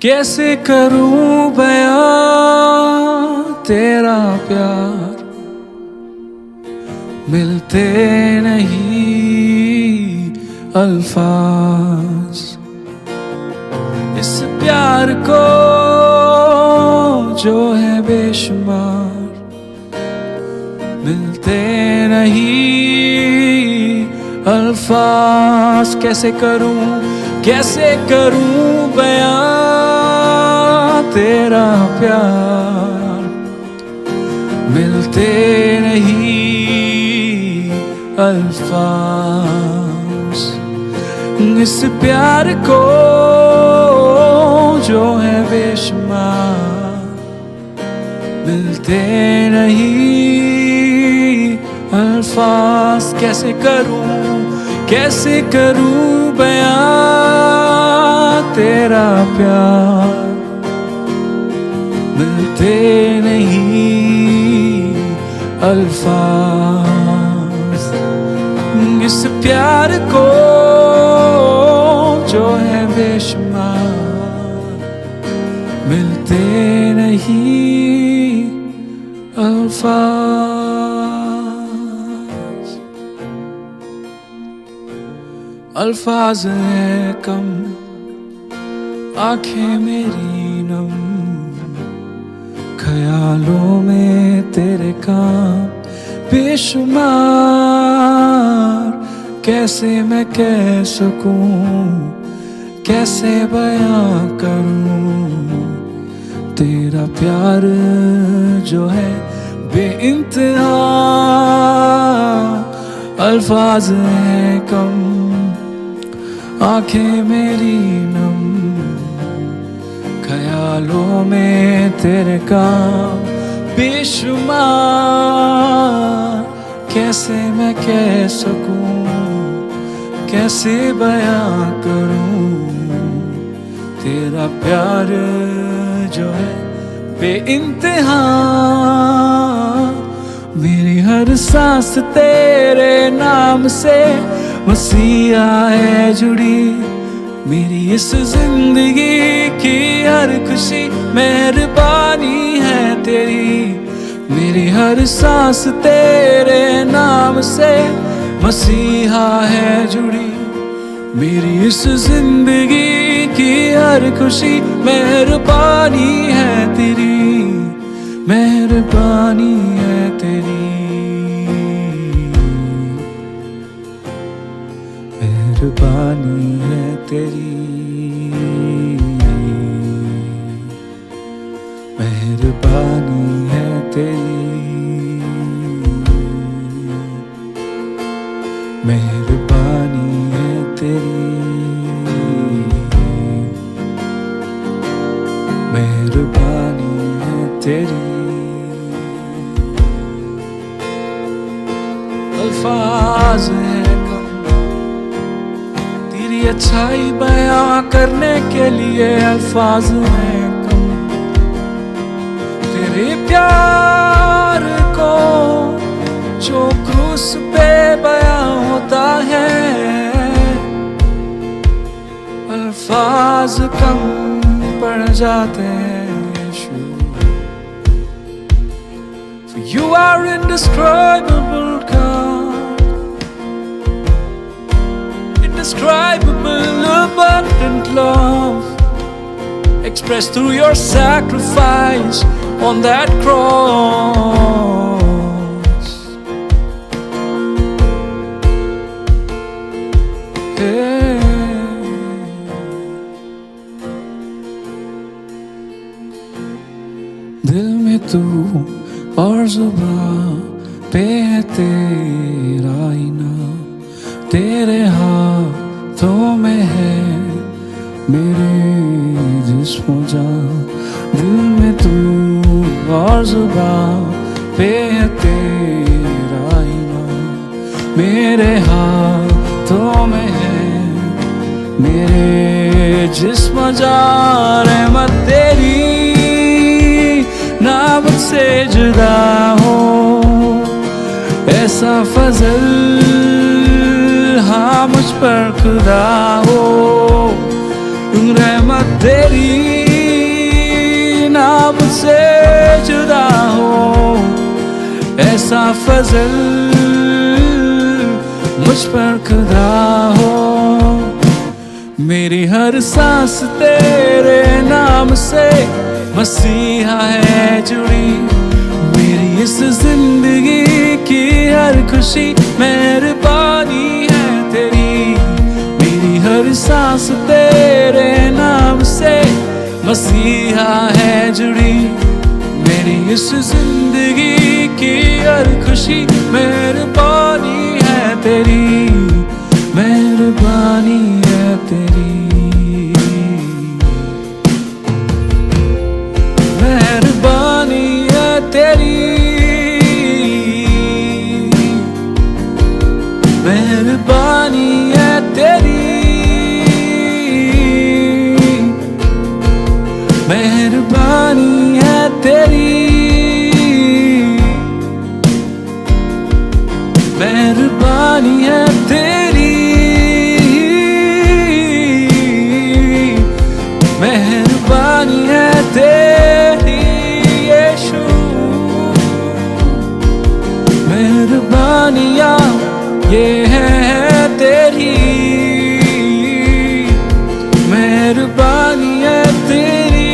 कैसे करूं बयां तेरा प्यार, मिलते नहीं अल्फाज इस प्यार को जो है बेशुमार, मिलते नहीं अल्फाज। कैसे करूं बयां तेरा प्यार, मिलते नहीं अल्फाज इस प्यार को जो है बेशुमार, मिलते नहीं अल्फाज। कैसे करूं बयां तेरा प्यार, मिलते नहीं अल्फाज इस प्यार को जो है बेशुमार, मिलते नहीं अल्फाज। अल्फाज है कम, आंखें मेरी नम, ख्यालों में तेरे काम बेशुमार। कैसे मैं कह सकूं, कैसे बयां करूं तेरा प्यार जो है बेइंतहा। अल्फाज है कम, आंखें मेरी नम, ख्यालों में तेरे काम बेशुमार। कैसे मैं कह सकूं, कैसे बयां करूं तेरा प्यार जो है बेइंतहा। मेरी हर सांस तेरे नाम से मसीहा है जुड़ी, मेरी इस जिंदगी की हर खुशी मेहरबानी है तेरी। मेरी हर सांस तेरे नाम से मसीहा है जुड़ी, मेरी इस जिंदगी की हर खुशी मेहरबानी है तेरी, मेहरबानी है तेरी, मेहरबानी है तेरी, मेहरबानी है तेरी, मेहरबानी है तेरी, मेहरबानी है तेरी। अल्फाज है कम, तेरी अच्छाई बयां करने के लिए अल्फाज है कम। तेरे प्यार को जो क्रूस पे बयां होता है, अल्फाज कम पड़ जाते हैं यीशु। For you are indescribable God, indescribable abundant love, expressed through your sacrifice on that cross. Hey. दिल में तू और जुबां पे है तेरा इनाम, तेरे हाथों में है मेरे जिस्म जान। दिल में तू और जुबां पे है तेरा इनाम, मेरे हाथों में है मेरे जिस्म जान। रहमत तेरी नाम से जुदा हो, ऐसा फजल मुझ पर खुदा हो, रहमत तेरी फजल मुझ पर खुदा हो। मेरी हर सांस तेरे नाम से मसीहा है जुड़ी। मेरी इस जिंदगी की हर खुशी मेहरबानी है तेरी। मेरी हर सांस तेरे नाम से मसीहा है जुड़ी। मेरी इस जिंदगी की हर खुशी मेहरबानी है तेरी, मेहरबानी है तेरी, मेहरबानी है तेरी, मेहरबानी है तेरी, मेहरबानी है तेरी, मेहरबानी है तेरी, मेहरबानी है तेरी यीशु। मेहरबानियाँ ये है तेरी, मेहरबानी है तेरी,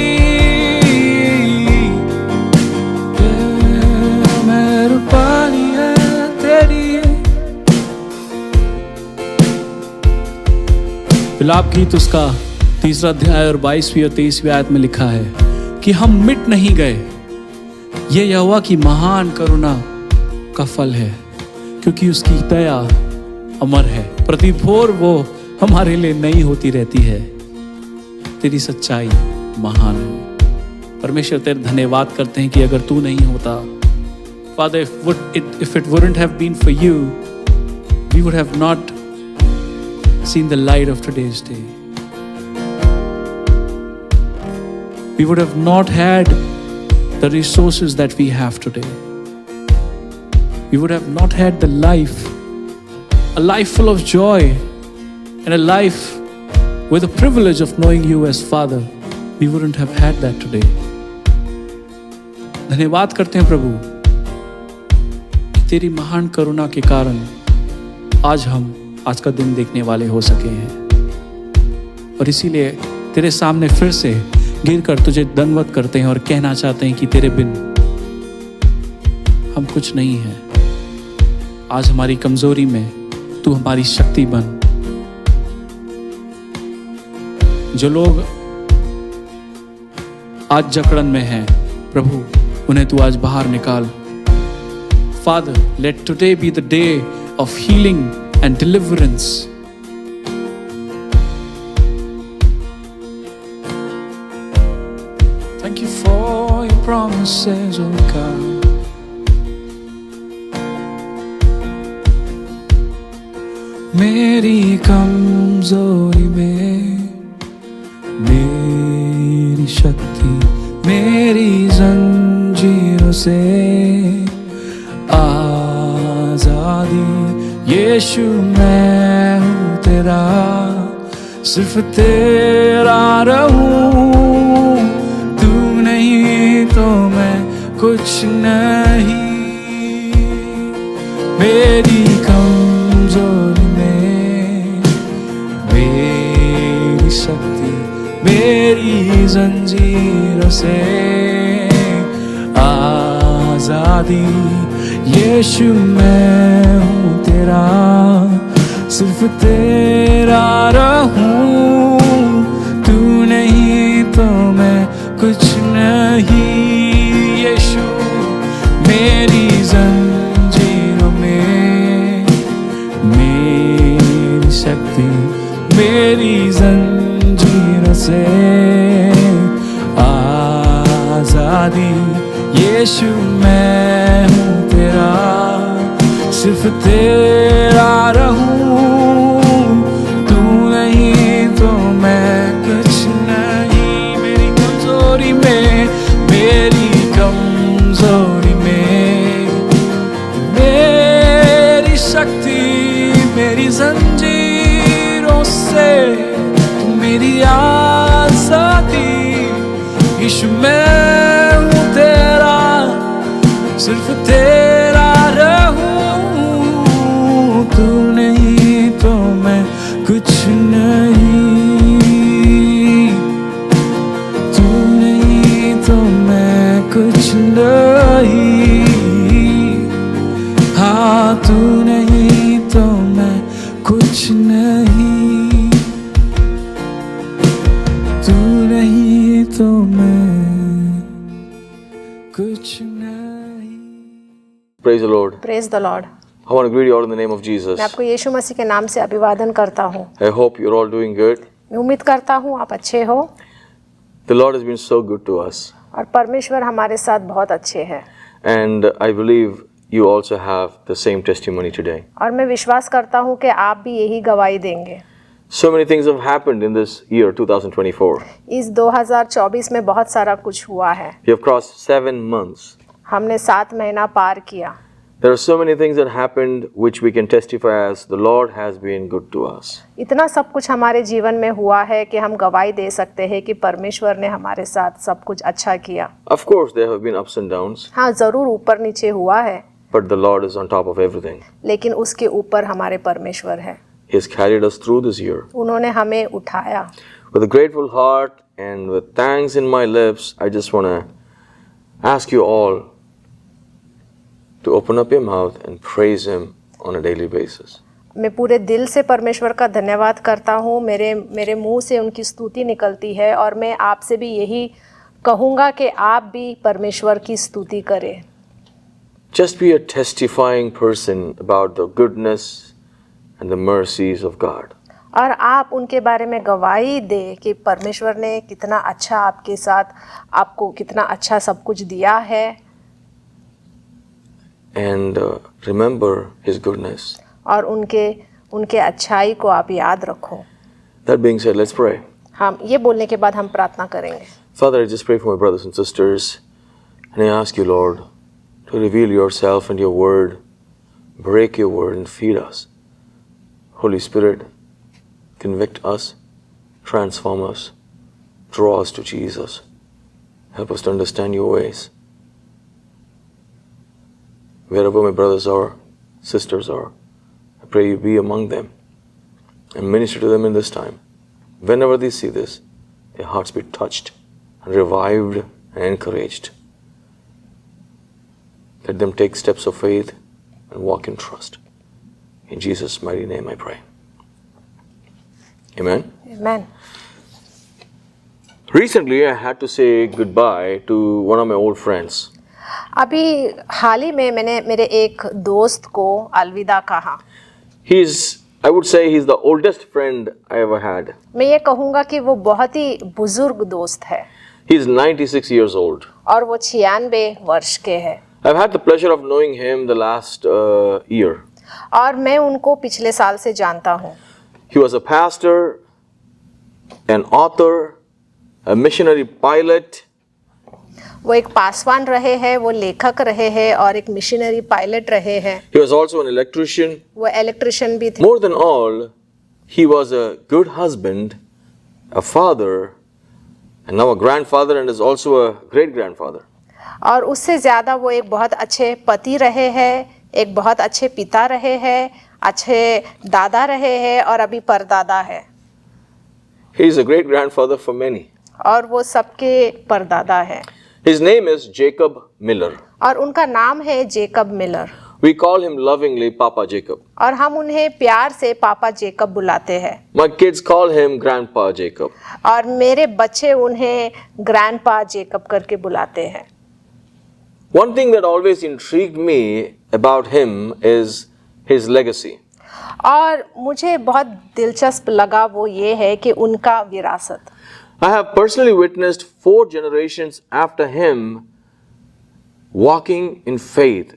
मेहरबानी है तेरी। विलाप गीत उसका 3 अध्याय और 22वीं और 23वीं आयत में लिखा है कि हम मिट नहीं गए, ये यहोवा की महान करुणा का फल है, क्योंकि उसकी दया अमर है। प्रति भोर वो हमारे लिए नई होती रहती है। तेरी सच्चाई महान है। परमेश्वर तेरे धन्यवाद करते हैं कि अगर तू नहीं होता, Father, if it wouldn't have been for you, we would have not seen the light of today's day. We would have not had the resources that we have today. We would have not had the life, a life full of joy, and a life with the privilege of knowing you as Father. We wouldn't have had that today. धन्यवाद करते हैं प्रभु कि तेरी महान करुणा के कारण आज हम आज का दिन देखने वाले हो सके हैं। और इसीलिए तेरे सामने फिर से गिरकर तुझे दंडवत करते हैं और कहना चाहते हैं कि तेरे बिन हम कुछ नहीं हैं। आज हमारी कमजोरी में तू हमारी शक्ति बन। जो लोग आज जकड़न में हैं प्रभु, उन्हें तू आज बाहर निकाल। Father, let today be the day of healing and deliverance. Thank you for your promises, oh God. मेरी कमजोरी में मेरी शक्ति, मेरी जंजीरों से आजादी। यीशु मैं हूँ तेरा, सिर्फ तेरा रहूं। तू नहीं तो मैं कुछ नहीं। मेरी कमजोरी में मेरी शक्ति, मेरी जंजीरों से आजादी। यीशु मैं हूँ तेरा, सिर्फ तेरा रहूं। तू नहीं तो मैं कुछ नहीं। यीशु मेरी जंजीरों में मेरी शक्ति, मेरी जंजीरों से आजादी। यीशु मैं हूँ तेरा, सिर्फ तेरा रहूं। तू नहीं तो मैं कुछ नहीं। मेरी कमजोरी में, मेरी कमजोरी में मेरी शक्ति, मेरी जंजीरों से मेरी आजादी। यीशु मैं हूँ तेरा, सिर्फ तेरा Praise the Lord. Praise the Lord. I want to greet you all in the name of Jesus. मैं आपको यीशु मसीह के नाम से अभिवादन करता हूँ। I hope you're all doing good. मैं उम्मीद करता हूँ आप अच्छे हो The Lord has been so good to us. और परमेश्वर हमारे साथ बहुत अच्छे हैं। And I believe you also have the same testimony today. और मैं विश्वास करता हूँ कि आप भी यही गवाही देंगे। So many things have happened in this year 2024. इस 2024 में बहुत सारा कुछ हुआ है। We have crossed 7 months. हमने 7 महीना पार किया। There are so many things that happened which we can testify as the Lord has been good to us. इतना सब कुछ हमारे जीवन में हुआ है कि हम गवाही दे सकते हैं कि परमेश्वर ने हमारे साथ सब कुछ अच्छा किया। Of course, there have been ups and downs, हाँ, ज़रूर ऊपर नीचे हुआ है, but the Lord is on top of everything. लेकिन उसके ऊपर हमारे परमेश्वर है। He has carried us through this year. उन्होंने हमें उठाया। With a grateful heart and with thanks in my lips, I just want to ask you all to open up your mouth and praise Him on a daily basis. मैं पूरे दिल से परमेश्वर का धन्यवाद करता हूँ। मेरे मुंह से उनकी स्तुति निकलती है और मैं आपसे भी यही कहूँगा कि आप भी परमेश्वर की स्तुति करें। Just be a testifying person about the goodness and the mercies of God. और आप उनके बारे में गवाही दें कि परमेश्वर ने कितना अच्छा आपके साथ, आपको कितना अच्छा सब कुछ दिया है। And remember His goodness. और उनके अच्छाई को आप याद रखो। That being said, let's pray. हम ये बोलने के बाद हम प्रार्थना करेंगे। Father, I just pray for my brothers and sisters, and I ask you, Lord, to reveal yourself and your word, break your word and feed us. Holy Spirit, convict us, transform us, draw us to Jesus. Help us to understand your ways. Wherever my brothers are, sisters are, I pray you be among them and minister to them in this time. Whenever they see this, their hearts be touched and revived and encouraged. Let them take steps of faith and walk in trust. In Jesus' mighty name I pray. Amen. Amen. Recently I had to say goodbye to one of my old friends. अभी हाल ही में मैंने मेरे एक दोस्त को अलविदा कहा। I would say he's the oldest friend I ever had. मैं ये कहूँगा कि वो बहुत ही बुजुर्ग दोस्त है। He's 96 years old. और वो 96 वर्ष के हैं। I've had the pleasure of knowing him the last year. और मैं उनको पिछले साल से जानता हूँ। He was a pastor, an author, a missionary pilot. वो एक पासवान रहे हैं, वो लेखक रहे हैं और एक मिशनरी पायलट रहे हैं। He was also an electrician. वो इलेक्ट्रिशियन भी थे। More than all, he was a good husband, a father, and now a grandfather, and is also a great grandfather. और उससे ज़्यादा वो एक बहुत अच्छे पति रहे हैं, एक बहुत अच्छे पिता रहे हैं, अच्छे दादा रहे हैं और अभी परदादा है। He is a great grandfather for many. और वो सबके परदादा है। His name is Jacob Miller. और उनका नाम है Jacob Miller. We call him lovingly Papa Jacob. और हम उन्हें प्यार से पापा जेकब बुलाते हैं। My kids call him Grandpa Jacob. और मेरे बच्चे उन्हें ग्रैंडपा जेकब करके बुलाते हैं। One thing that always intrigued me about him is his legacy. और मुझे बहुत दिलचस्प लगा वो ये है कि उनका विरासत। I have personally witnessed 4 generations after him walking in faith,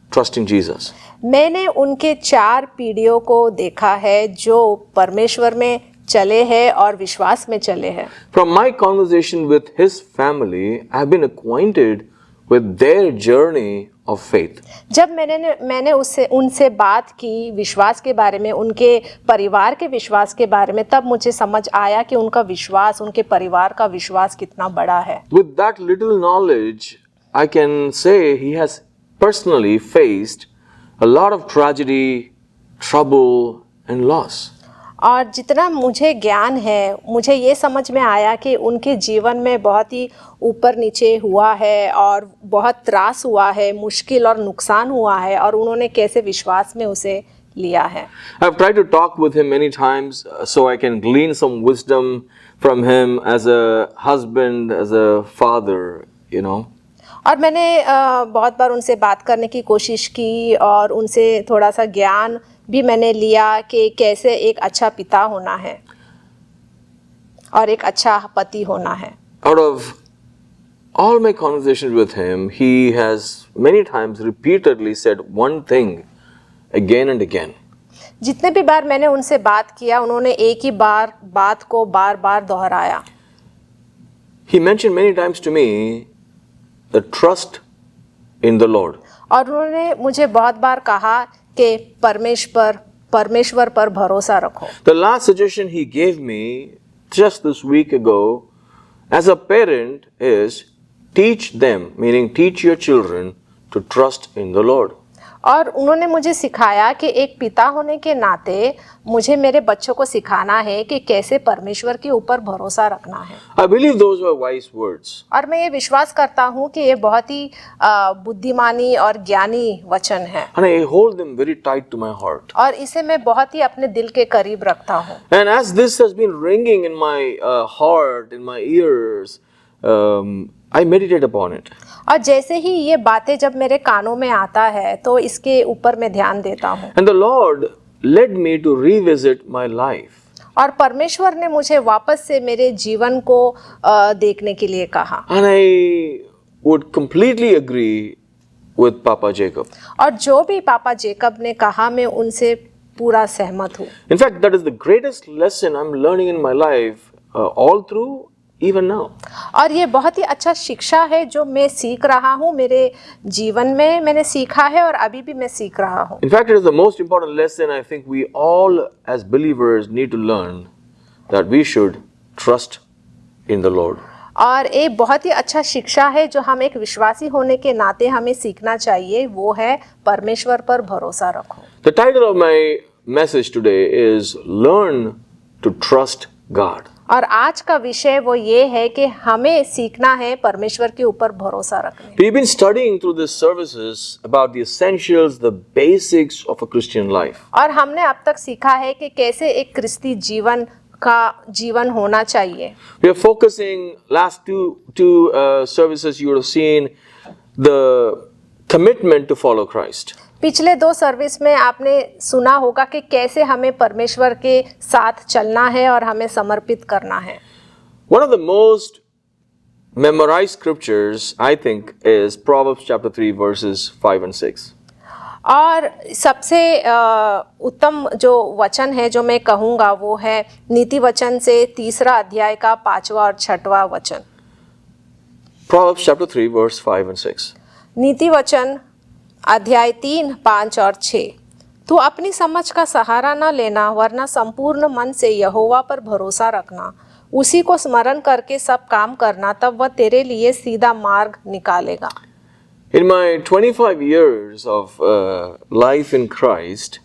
trusting Jesus. मैंने उनके 4 पीढ़ियों को देखा है जो परमेश्वर में चले हैं और विश्वास में चले हैं। From my conversation with his family, I have been acquainted with their journey of faith. जब मैंने उनसे बात की विश्वास के बारे में, उनके परिवार के विश्वास के बारे में, तब मुझे समझ आया कि उनका विश्वास, उनके परिवार का विश्वास कितना बड़ा है। With that little knowledge, I can say he has personally faced a lot of tragedy, trouble, and loss. और जितना मुझे ज्ञान है, मुझे ये समझ में आया कि उनके जीवन में बहुत ही ऊपर नीचे हुआ है और बहुत त्रास हुआ है, मुश्किल और नुकसान हुआ है और उन्होंने कैसे विश्वास में उसे लिया है। I've tried to talk with him many times so I can glean some wisdom from him as a husband, as a father, you know. और मैंने बहुत बार उनसे बात करने की कोशिश की और उनसे थोड़ा सा ज्ञान भी मैंने लिया कि कैसे एक अच्छा पिता होना है और एक अच्छा पति होना है. Out of all my conversations with him, he has many times repeatedly said one thing again and again. जितने भी बार मैंने उनसे बात किया उन्होंने एक ही बात को बार बार दोहराया. He mentioned many times to me the trust in the Lord. और उन्होंने मुझे बहुत बार कहा कि परमेश्वर पर भरोसा रखो. The last suggestion he gave me just this week ago as a parent is teach them, meaning teach your children to trust in the Lord. और उन्होंने मुझे सिखाया कि एक पिता होने के नाते मुझे मेरे बच्चों को सिखाना है कि कैसे परमेश्वर के ऊपर भरोसा रखना है. I believe those were wise words. और मैं ये विश्वास करता हूँ कि ये बहुत ही बुद्धिमानी और ज्ञानी वचन है. And I hold them very tight to my heart. और इसे मैं बहुत ही अपने दिल के करीब रखता हूँ. And as this has been ringing in my heart, in my ears, I meditate upon it. और जैसे ही ये बातें जब मेरे कानों में आता है तो इसके ऊपर मैं ध्यान देता हूँ. And the Lord led me to revisit my life. और परमेश्वर ने मुझे वापस से मेरे जीवन को देखने के लिए कहा. And I would completely agree with Papa Jacob. और जो भी पापा जेकब ने कहा मैं उनसे पूरा सहमत हूँ. In fact, that is the greatest lesson I'm learning in my life all through even now. और ये बहुत ही अच्छा शिक्षा है जो मैं सीख रहा हूँ मेरे जीवन में मैंने सीखा है और अभी भी मैं सीख रहा हूँ. In fact, it is the most important lesson I think we all as believers need to learn, that we should trust in the Lord. और एक बहुत ही अच्छा शिक्षा है जो हम एक विश्वासी होने के नाते हमें सीखना चाहिए, वो है परमेश्वर पर भरोसा रखो. The title of my message today is Learn to Trust God. और आज का विषय वो ये है कि हमें सीखना है परमेश्वर के ऊपर भरोसा रखने. We've been studying through these services about the essentials, the basics of a Christian life. और हमने अब तक सीखा है कि कैसे एक क्रिस्ती जीवन होना चाहिए. We are focusing last two services you would have seen the commitment to follow Christ. पिछले 2 सर्विस में आपने सुना होगा कि कैसे हमें परमेश्वर के साथ चलना है और हमें समर्पित करना है. One of the most memorized scriptures, I think, is Proverbs chapter 3 verses 5 and 6. और सबसे उत्तम जो वचन है जो मैं कहूँगा वो है नीति वचन से 3 अध्याय का 5वां और 6वां वचन. Proverbs chapter 3 verse 5 and 6. नीति वचन अध्याय 3, 5 और 6. तू अपनी समझ का सहारा न लेना वरना संपूर्ण मन से यहोवा पर भरोसा रखना. उसी को स्मरण करके सब काम करना तब वह तेरे लिए सीधा मार्ग निकालेगा. In my 25 years of life in Christ,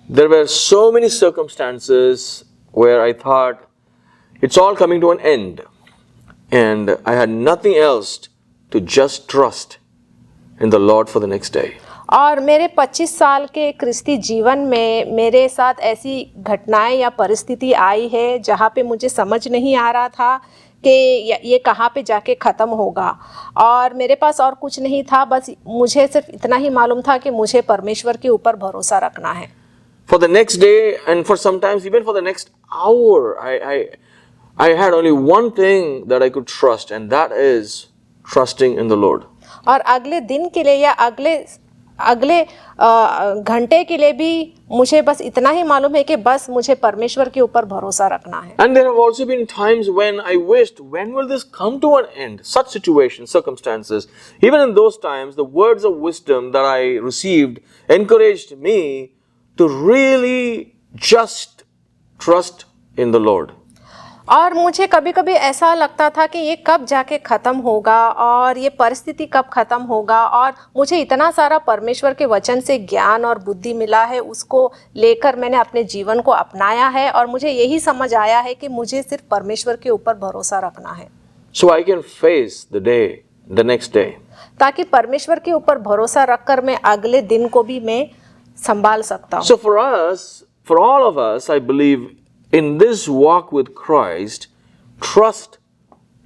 there were so many circumstances where I thought it's all coming to an end and I had nothing else to just trust in the Lord for the next day. और मेरे 25 साल के क्रिस्ती जीवन में मेरे साथ ऐसी घटनाएं या परिस्थिति आई है जहाँ पे मुझे समझ नहीं आ रहा था कि ये कहाँ पे जाके ख़त्म होगा और मेरे पास और कुछ नहीं था, बस मुझे सिर्फ इतना ही मालूम था कि मुझे परमेश्वर के ऊपर भरोसा रखना है. For the next day and for sometimes even for the next hour, I had only one thing that I could trust, and that is trusting in the Lord. और अगले दिन के लिए या अगले घंटे के लिए भी मुझे बस इतना ही मालूम है कि बस मुझे परमेश्वर के ऊपर भरोसा रखना है. And there have also been times when I wished, when will this come to an end? Such situations, circumstances. Even in those times, the words of wisdom that I received encouraged me to really just trust in the Lord. और मुझे कभी कभी ऐसा लगता था कि ये कब जाके ख़त्म होगा और ये परिस्थिति कब ख़त्म होगा, और मुझे इतना सारा परमेश्वर के वचन से ज्ञान और बुद्धि मिला है, उसको लेकर मैंने अपने जीवन को अपनाया है और मुझे यही समझ आया है कि मुझे सिर्फ परमेश्वर के ऊपर भरोसा रखना है. So I can face the day, the next day. ताकि परमेश्वर के ऊपर भरोसा रखकर मैं अगले दिन को भी मैं संभाल सकता हूँ. So for us, for all of us, I believe in this walk with Christ, trust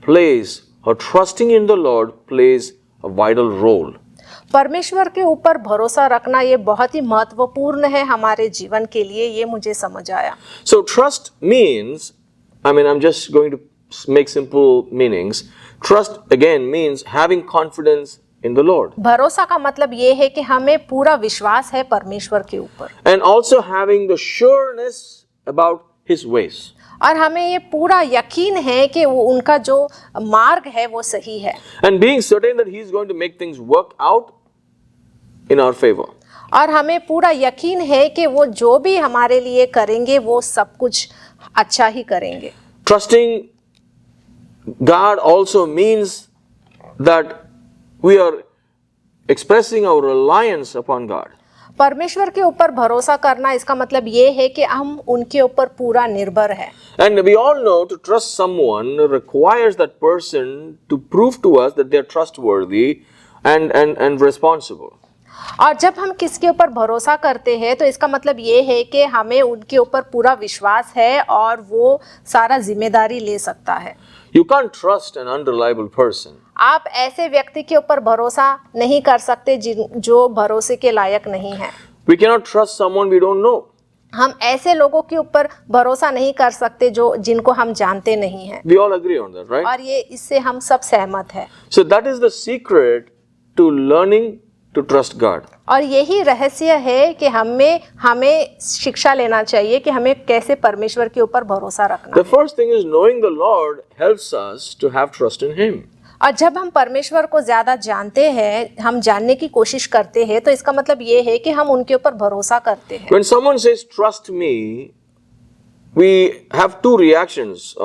plays, or trusting in the Lord plays a vital role. परमेश्वर के ऊपर भरोसा रखना ये बहुत ही महत्वपूर्ण है हमारे जीवन के लिए, ये मुझे समझ आया। So trust means, I'm just going to make simple meanings. Trust again means having confidence in the Lord. भरोसा का मतलब ये है कि हमें पूरा विश्वास है परमेश्वर के ऊपर, And also having the sureness about His ways. और हमें ये पूरा यकीन है कि वो उनका जो मार्ग है वो सही है, And being certain that He is going to make things work out in our favor. और हमें पूरा यकीन है कि वो जो भी हमारे लिए करेंगे वो सब कुछ अच्छा ही करेंगे। Trusting God also means that we are expressing our reliance upon God. परमेश्वर के ऊपर भरोसा करना इसका मतलब ये है कि हम उनके ऊपर पूरा निर्भर है। And we all know to trust someone requires that person to prove to us that they are trustworthy and responsible. और जब हम किसके ऊपर भरोसा करते हैं तो इसका मतलब ये है कि हमें उनके ऊपर पूरा विश्वास है और वो सारा जिम्मेदारी ले सकता है। You can't trust an unreliable person. आप ऐसे व्यक्ति के ऊपर भरोसा नहीं कर सकते जो भरोसे के लायक नहीं है। We cannot trust someone we don't know. हम ऐसे लोगों के ऊपर भरोसा नहीं कर सकते जिनको हम जानते नहीं हैं। We all agree on that, right? और ये इससे हम सब सहमत हैं। So that is the secret to learning to trust God. और यही रहस्य है कि हमें शिक्षा लेना चाहिए कि हमें कैसे परमेश्वर के ऊपर भरोसा रखना The first thing is knowing the Lord helps us to have trust in Him. और जब हम परमेश्वर को ज्यादा जानते हैं, हम जानने की कोशिश करते हैं, तो इसका मतलब ये है कि हम उनके ऊपर भरोसा करते हैं। When someone says trust me, we have two reactions.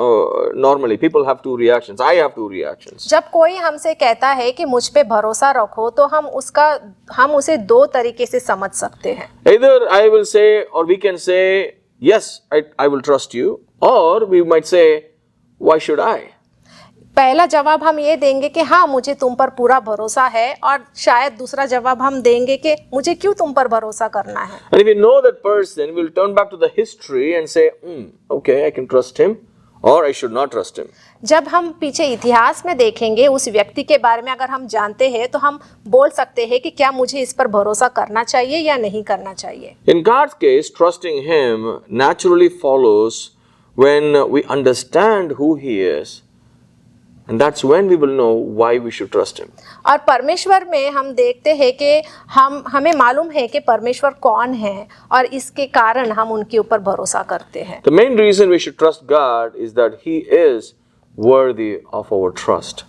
Normally people have two reactions. I have two reactions. जब कोई हमसे कहता है कि मुझ पे भरोसा रखो, तो हम उसे दो तरीके से समझ सकते हैं। Either I will say, or we can say, yes, I will trust you, or we might say, why should I? पहला जवाब हम ये देंगे कि हाँ, मुझे तुम पर पूरा भरोसा है, और शायद दूसरा जवाब हम देंगे कि मुझे क्यों तुम पर भरोसा करना है। And if we know that person, we'll turn back to the history and say, okay, I can trust him, or I should not trust him. जब हम पीछे इतिहास में देखेंगे, उस व्यक्ति के बारे में अगर हम जानते हैं, तो हम बोल सकते हैं कि क्या मुझे इस पर भरोसा करना चाहिए या नहीं करना चाहिए। In God's case, trusting Him naturally follows when we understand who He is. And that's when we will know why we should trust Him. और परमेश्वर में हम देखते हैं कि हमें मालूम है कि परमेश्वर कौन है, और इसके कारण हम उनके ऊपर भरोसा करते हैं। The main reason we should trust God is that He is worthy of our trust.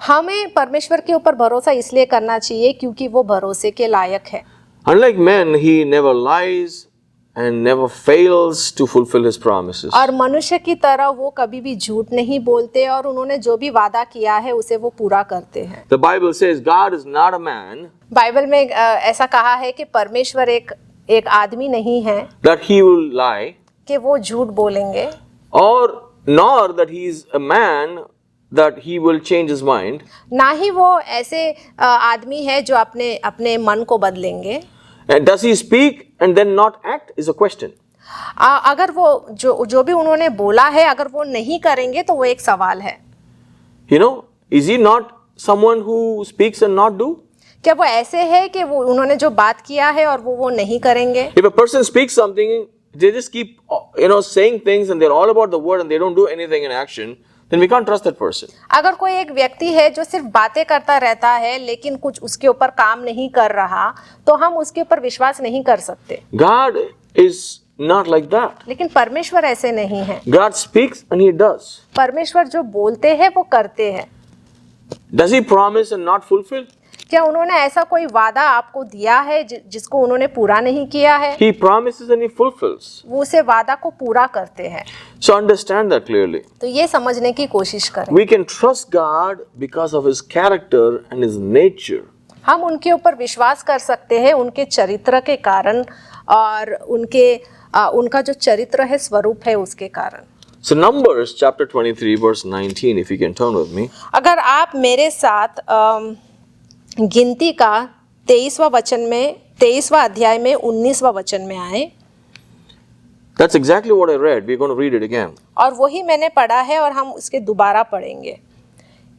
हमें परमेश्वर के ऊपर भरोसा इसलिए करना चाहिए क्योंकि वो भरोसे के लायक है। Unlike men, He never lies and never fails to fulfill His promises. और मनुष्य की तरह वो कभी भी झूठ नहीं बोलते, और उन्होंने जो भी वादा किया है उसे वो पूरा करते हैं। The Bible says God is not a man Bible में ऐसा कहा है कि परमेश्वर एक आदमी नहीं है that He will lie, कि वो झूठ बोलेंगे, or nor that He is a man that He will change His mind. ना ही वो ऐसे आदमी है जो अपने मन को बदलेंगे। And does He speak and then not act is a question. अगर वो जो भी उन्होंने बोला है, अगर वो नहीं करेंगे तो वो एक सवाल है। You know, is He not someone who speaks and not do? क्या वो ऐसे है कि वो उन्होंने जो बात किया है और वो नहीं करेंगे? If a person speaks something, they just keep saying things and they're all about the word and they don't do anything in action, then we can't trust that person. अगर कोई एक व्यक्ति है जो सिर्फ बातें करता रहता है लेकिन कुछ उसके ऊपर काम नहीं कर रहा, तो हम उसके ऊपर विश्वास नहीं कर सकते। God is not like that. लेकिन परमेश्वर ऐसे नहीं है। God speaks and He does. परमेश्वर जो बोलते हैं वो करते हैं। Does He promise and not fulfill? क्या उन्होंने ऐसा कोई वादा आपको दिया है जिसको उन्होंने पूरा नहीं किया है? He promises and He fulfills. वो उसे वादा को पूरा करते हैं। So understand that clearly. तो ये समझने की कोशिश करें। We can trust God because of His character and His nature. हम उनके ऊपर विश्वास कर सकते हैं उनके चरित्र के कारण, और उनका जो चरित्र है, स्वरूप है, उसके कारण। So Numbers chapter 23 verse 19, if you can turn with me. अगर आप मेरे साथ गिनती का 23वां अध्याय में 19वां वचन में आए। That's exactly what I read. We're going to read it again. और वही मैंने पढ़ा है और हम उसके दोबारा पढ़ेंगे।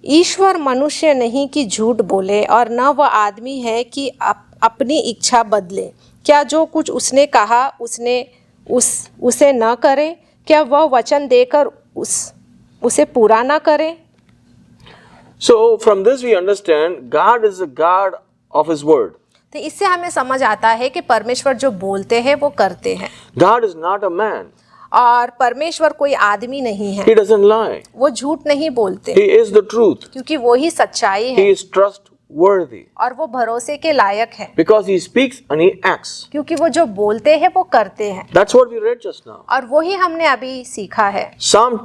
ईश्वर मनुष्य नहीं कि झूठ बोले और न वह आदमी है कि अपनी इच्छा बदले। क्या जो कुछ उसने कहा उसे न करे? क्या वह वचन देकर उसे पूरा न करे? So from this we understand God is a God of His word. तो इससे हमें समझ आता है कि परमेश्वर जो बोलते हैं वो करते हैं। God is not a man. और परमेश्वर कोई आदमी नहीं है। He doesn't lie. वो झूठ नहीं बोलते। He is the truth. क्योंकि वो ही सच्चाई He है is trustworthy. और वो भरोसे के लायक है। Because He speaks and He acts. क्योंकि वो जो बोलते हैं वो करते हैं। That's what we read just now. और वही हमने अभी सीखा है। Psalm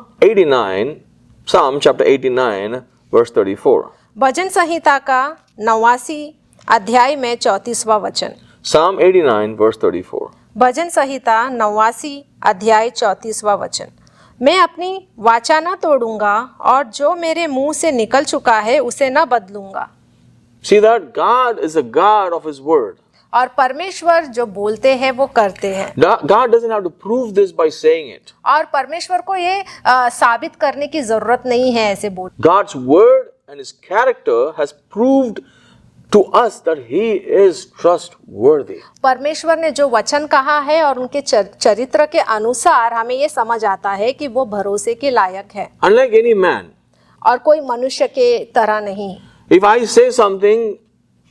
chapter 89 verse 34. भजन संहिता का 89 अध्याय में 34वां वचन। Psalm 89 verse 34. भजन संहिता 89 अध्याय 34वां वचन। मैं अपनी वाचा न तोड़ूंगा और जो मेरे मुंह से निकल चुका है उसे न बदलूंगा। See that God is a God of His word. और परमेश्वर जो बोलते हैं वो करते हैं। God doesn't have to prove this by saying it. और परमेश्वर को ये साबित करने की जरूरत नहीं है ऐसे बोल। God's word and His character has proved to us that He is trustworthy. परमेश्वर ने जो वचन कहा है और उनके चरित्र के अनुसार हमें ये समझ आता है कि वो भरोसे के लायक है। Unlike any man, और कोई मनुष्य के तरह नहीं। if I say something,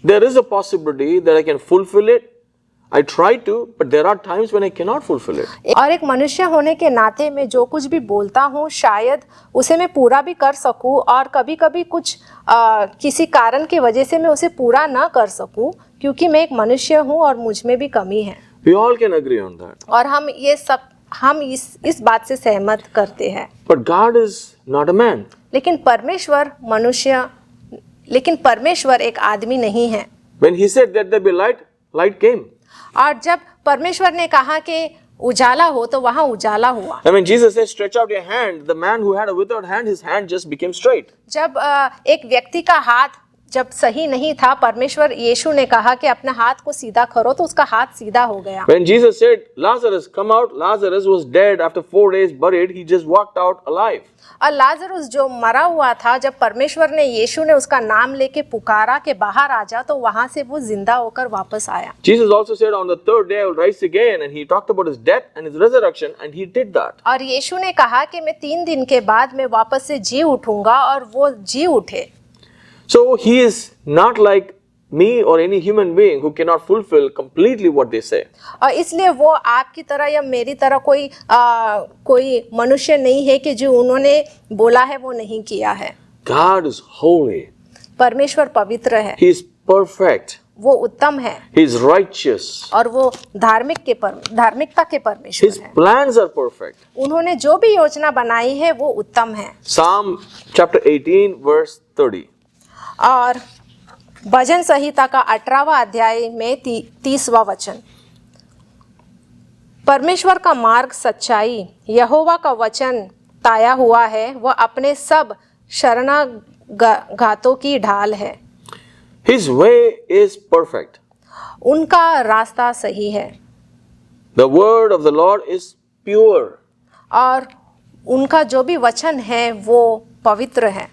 there is a possibility that I can fulfill it. I try to, but there are times when I cannot fulfill it. और एक मनुष्य होने के नाते में जो कुछ भी बोलता हूँ शायद उसे मैं पूरा भी कर सकूँ और कभी-कभी कुछ किसी कारण की वजह से मैं उसे पूरा ना कर सकूँ क्योंकि मैं एक मनुष्य हूँ और मुझ में भी कमी है। We all can agree on that. और हम इस बात से सहमत करते हैं। But God is not a man. लेकिन परमेश्वर एक आदमी नहीं है। When He said that there be light, light came. और जब परमेश्वर ने कहा कि उजाला हो तो वहाँ उजाला हुआ। And when Jesus said, stretch out your hand, the man who had a withered hand, his hand just became straight. जब एक व्यक्ति का हाथ जब सही नहीं था, परमेश्वर यीशु ने कहा कि अपने हाथ को सीधा करो तो उसका हाथ सीधा हो गया। When Jesus said, Lazarus, come out, Lazarus was dead after 4 days buried, he just walked out alive. और लाजरुस जो मरा हुआ था, जब परमेश्वर ने यीशु ने उसका नाम लेके पुकारा कि बाहर आ जा, तो वहां से वो जिंदा होकर वापस आया। Jesus also said, on the 3rd day I will rise again, and he talked about his death and his resurrection, and he did that. और यीशु ने कहा कि मैं 3 दिन के बाद मैं वापस से जी उठूंगा, और वो जी उठे। So he is not like me or any human being who cannot fulfill completely what they say. और इसलिए वो आपकी तरह या मेरी तरह कोई मनुष्य नहीं है कि जो उन्होंने बोला है वो नहीं किया है। God is holy. परमेश्वर पवित्र है। He is perfect. वो उत्तम है। He is righteous. और वो धार्मिकता के परमेश्वर His है। plans are perfect. उन्होंने जो भी योजना बनाई है वो उत्तम है। Psalm chapter 18 verse 30. और भजन संहिता का 18वां अध्याय में 30वां वचन। परमेश्वर का मार्ग सच्चाई, यहोवा का वचन ताया हुआ है, वह अपने सब शरणागतों की ढाल है। His way is perfect. उनका रास्ता सही है। The word of the Lord is pure. और उनका जो भी वचन है वो पवित्र है।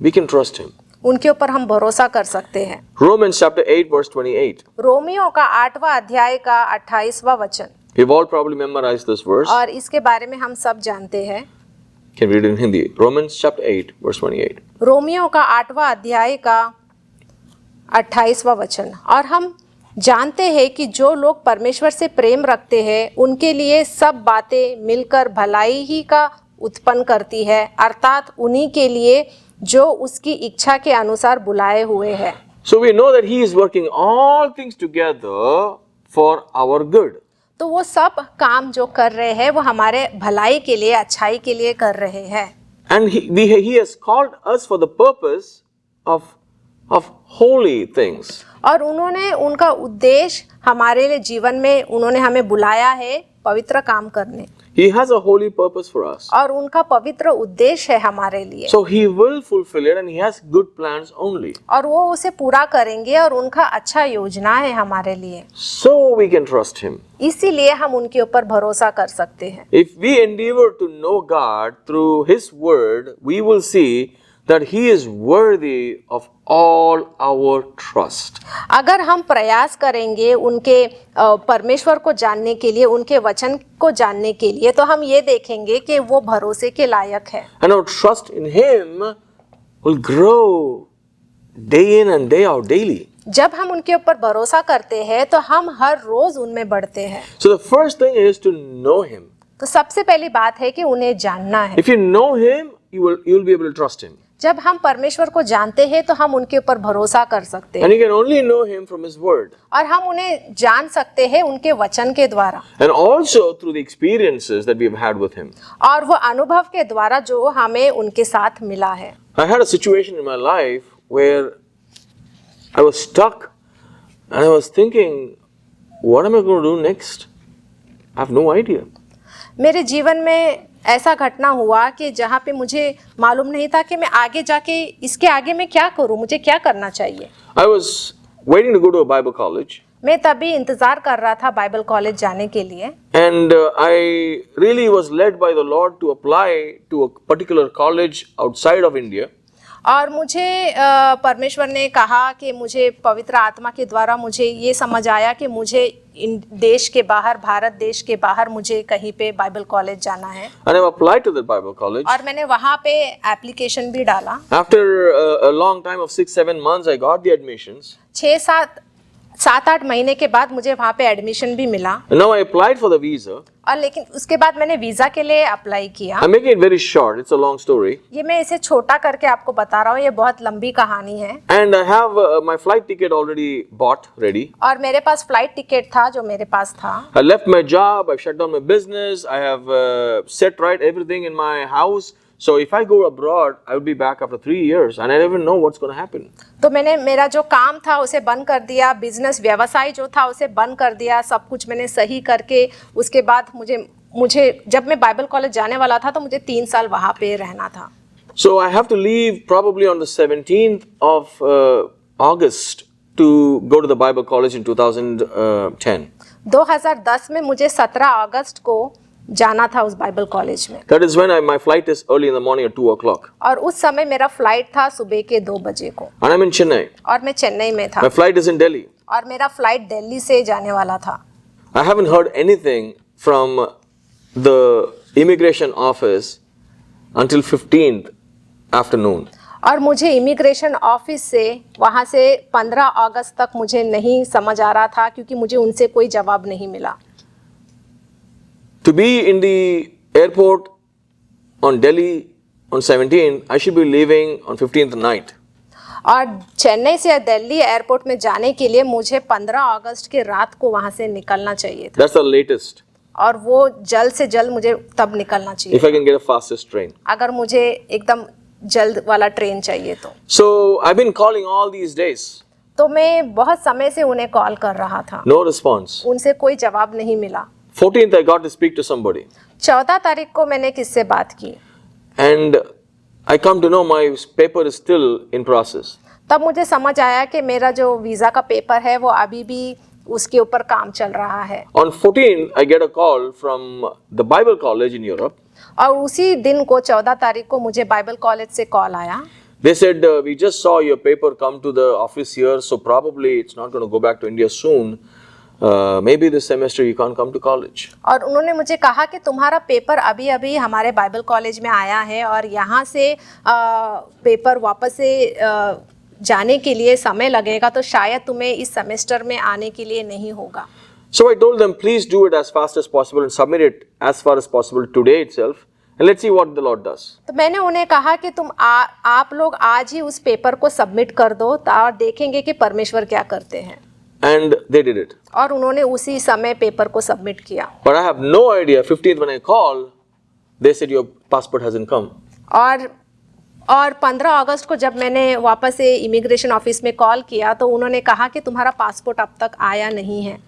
We can trust him. उनके ऊपर हम भरोसा कर सकते हैं। Romans chapter 8 verse 28. रोमियो का 8वां अध्याय का 28वां वचन। We've all probably memorized this verse. और इसके बारे में हम सब जानते हैं। Can read it in Hindi. Romans chapter 8 verse 28. Romeo का 8वां अध्याय का 28वां वचन। और हम जानते हैं कि जो लोग परमेश्वर से प्रेम रखते हैं उनके लिए सब बातें मिलकर भलाई ही का उत्पन्न करती है, अर्थात उन्हीं के लिए जो उसकी इच्छा के अनुसार बुलाए हुए हैं। So we know that he is working all things together for our good. तो वो सब काम जो कर रहे हैं वो हमारे भलाई के लिए, अच्छाई के लिए कर रहे हैं। And he has called us for the purpose of holy things. और उन्होंने उनका उद्देश्य हमारे लिए जीवन में उन्होंने हमें बुलाया है पवित्र काम करने। He has a holy purpose for us. और उनका पवित्र उद्देश्य है हमारे लिए। So he will fulfill it and he has good plans only. और वो उसे पूरा करेंगे और उनका अच्छा योजना है हमारे लिए। So we can trust him. इसीलिए हम उनके ऊपर भरोसा कर सकते हैं। If we endeavor to know God through his word, we will see that He is worthy of all our trust. अगर हम प्रयास करेंगे उनके परमेश्वर को जानने के लिए, उनके वचन को जानने के लिए, तो हम ये देखेंगे कि वो भरोसे के लायक है। And our trust in Him will grow day in and day out, daily. जब हम उनके ऊपर भरोसा करते हैं तो हम हर रोज उनमें बढ़ते हैं। So the first thing is to know Him. तो सबसे पहली बात है कि उन्हें जानना है। If you know Him, you will be able to trust Him. जब हम परमेश्वर को जानते हैं तो हम उनके ऊपर भरोसा कर सकते हैं। And you can only know Him from His Word. और हम उन्हें जान सकते हैं उनके वचन के द्वारा। And also through the experiences that we've had with Him. और वो अनुभव के द्वारा जो हमें उनके साथ मिला है। I had a situation in my life where I was stuck and I was thinking, what am I going to do next? I have no idea. मेरे जीवन में ऐसा घटना हुआ कि जहाँ पे मुझे मालूम नहीं था कि मैं आगे जाके इसके आगे मैं क्या करूँ, मुझे क्या करना चाहिए। I was waiting to go to a Bible college. मैं तभी इंतज़ार कर रहा था बाइबल कॉलेज जाने के लिए। And I really was led by the Lord to apply to a particular college outside of India. और मुझे परमेश्वर ने कहा कि मुझे पवित्र आत्मा के द्वारा मुझे ये समझ आया कि मुझे इन देश के बाहर, भारत देश के बाहर मुझे कहीं पे बाइबल कॉलेज जाना है। And I applied to the Bible college. और मैंने वहाँ पे एप्लीकेशन भी डाला। After a long time of 6-7 months, I got the admissions. 7-8 महीने के बाद मुझे वहाँ पे एडमिशन भी मिला। And now I applied for the visa. और लेकिन उसके बाद मैंने वीज़ा के लिए अप्लाई किया। I'm making it very short. It's a long story. ये मैं इसे छोटा करके आपको बता रहा हूँ, ये बहुत लंबी कहानी है। And I have my flight ticket already bought, ready. और मेरे पास फ्लाइट टिकट था जो मेरे पास था। I left my job. I've shut down my business. I have set right everything in my house. So if I go abroad, I will be back after 3 years, and I don't even know what's going to happen. तो मैंने मेरा जो काम था उसे बंद कर दिया, बिजनेस व्यवसाय जो था उसे बंद कर दिया, सब कुछ मैंने सही करके उसके बाद मुझे जब मैं बाइबल कॉलेज जाने वाला था तो मुझे 3 साल वहाँ पे रहना था। So I have to leave probably on the 17th of August to go to the Bible college in 2010. 2010 में मुझे 17 अगस्त को जाना था उस बाइबल कॉलेज में। That is when my flight is early in the morning at 2 o'clock. और उस समय मेरा फ्लाइट था सुबह के 2 बजे को। And I'm in Chennai. और मैं चेन्नई में था। My flight is in Delhi. और मेरा फ्लाइट दिल्ली से जाने वाला था। I haven't heard anything from the immigration office until 15th afternoon. और मुझे इमिग्रेशन ऑफिस से वहाँ से 15 अगस्त तक मुझे नहीं समझ आ रहा था क्योंकि मुझे उनसे कोई जवाब नहीं मिला। To be in the airport on Delhi on 17th, I should be leaving on 15th night. और चेन्नई से दिल्ली एयरपोर्ट में जाने के लिए मुझे 15 अगस्त के रात को वहाँ से निकलना चाहिए था। That's the latest. और वो जल्द से जल्द मुझे तब निकलना चाहिए If I can get a fastest train. अगर मुझे एकदम जल्द वाला ट्रेन चाहिए तो। So I've been calling all these days. तो मैं बहुत समय से उन्हें कॉल कर रहा था। No response. उनसे कोई जवाब नहीं मिला। 14th I got to speak to somebody. 14 तारीख को मैंने किससे बात की। And I come to know my paper is still in process. तब मुझे समझ आया कि मेरा जो वीज़ा का पेपर है वो अभी भी उसके ऊपर काम चल रहा है। On 14th I get a call from the Bible college in Europe. और उसी दिन को 14 तारीख को मुझे बाइबल कॉलेज से कॉल आया। They said we just saw your paper come to the office here, so probably it's not going to go back to India soon. Maybe this semester you can't come to college. और उन्होंने मुझे कहा कि तुम्हारा paper अभी अभी हमारे Bible college में आया है और यहाँ से पेपर वापस से जाने के लिए समय लगेगा, तो शायद तुम्हें इस सेमेस्टर में आने के लिए नहीं होगा। So I told them, please do it as fast as possible and submit it as far as possible today itself, and let's see what the Lord does. तो मैंने उन्हें कहा कि तुम आप लोग आज ही उस पेपर को सबमिट कर दो और देखेंगे कि परमेश्वर क्या करते हैं। And they did it. और उन्होंने उसी समय पेपर को सबमिट किया। But I have no idea. 15th when I call, they said your passport hasn't come. और 15 अगस्त को जब मैंने वापस से इमिग्रेशन ऑफिस में कॉल किया तो उन्होंने कहा कि तुम्हारा पासपोर्ट अब तक आया नहीं है।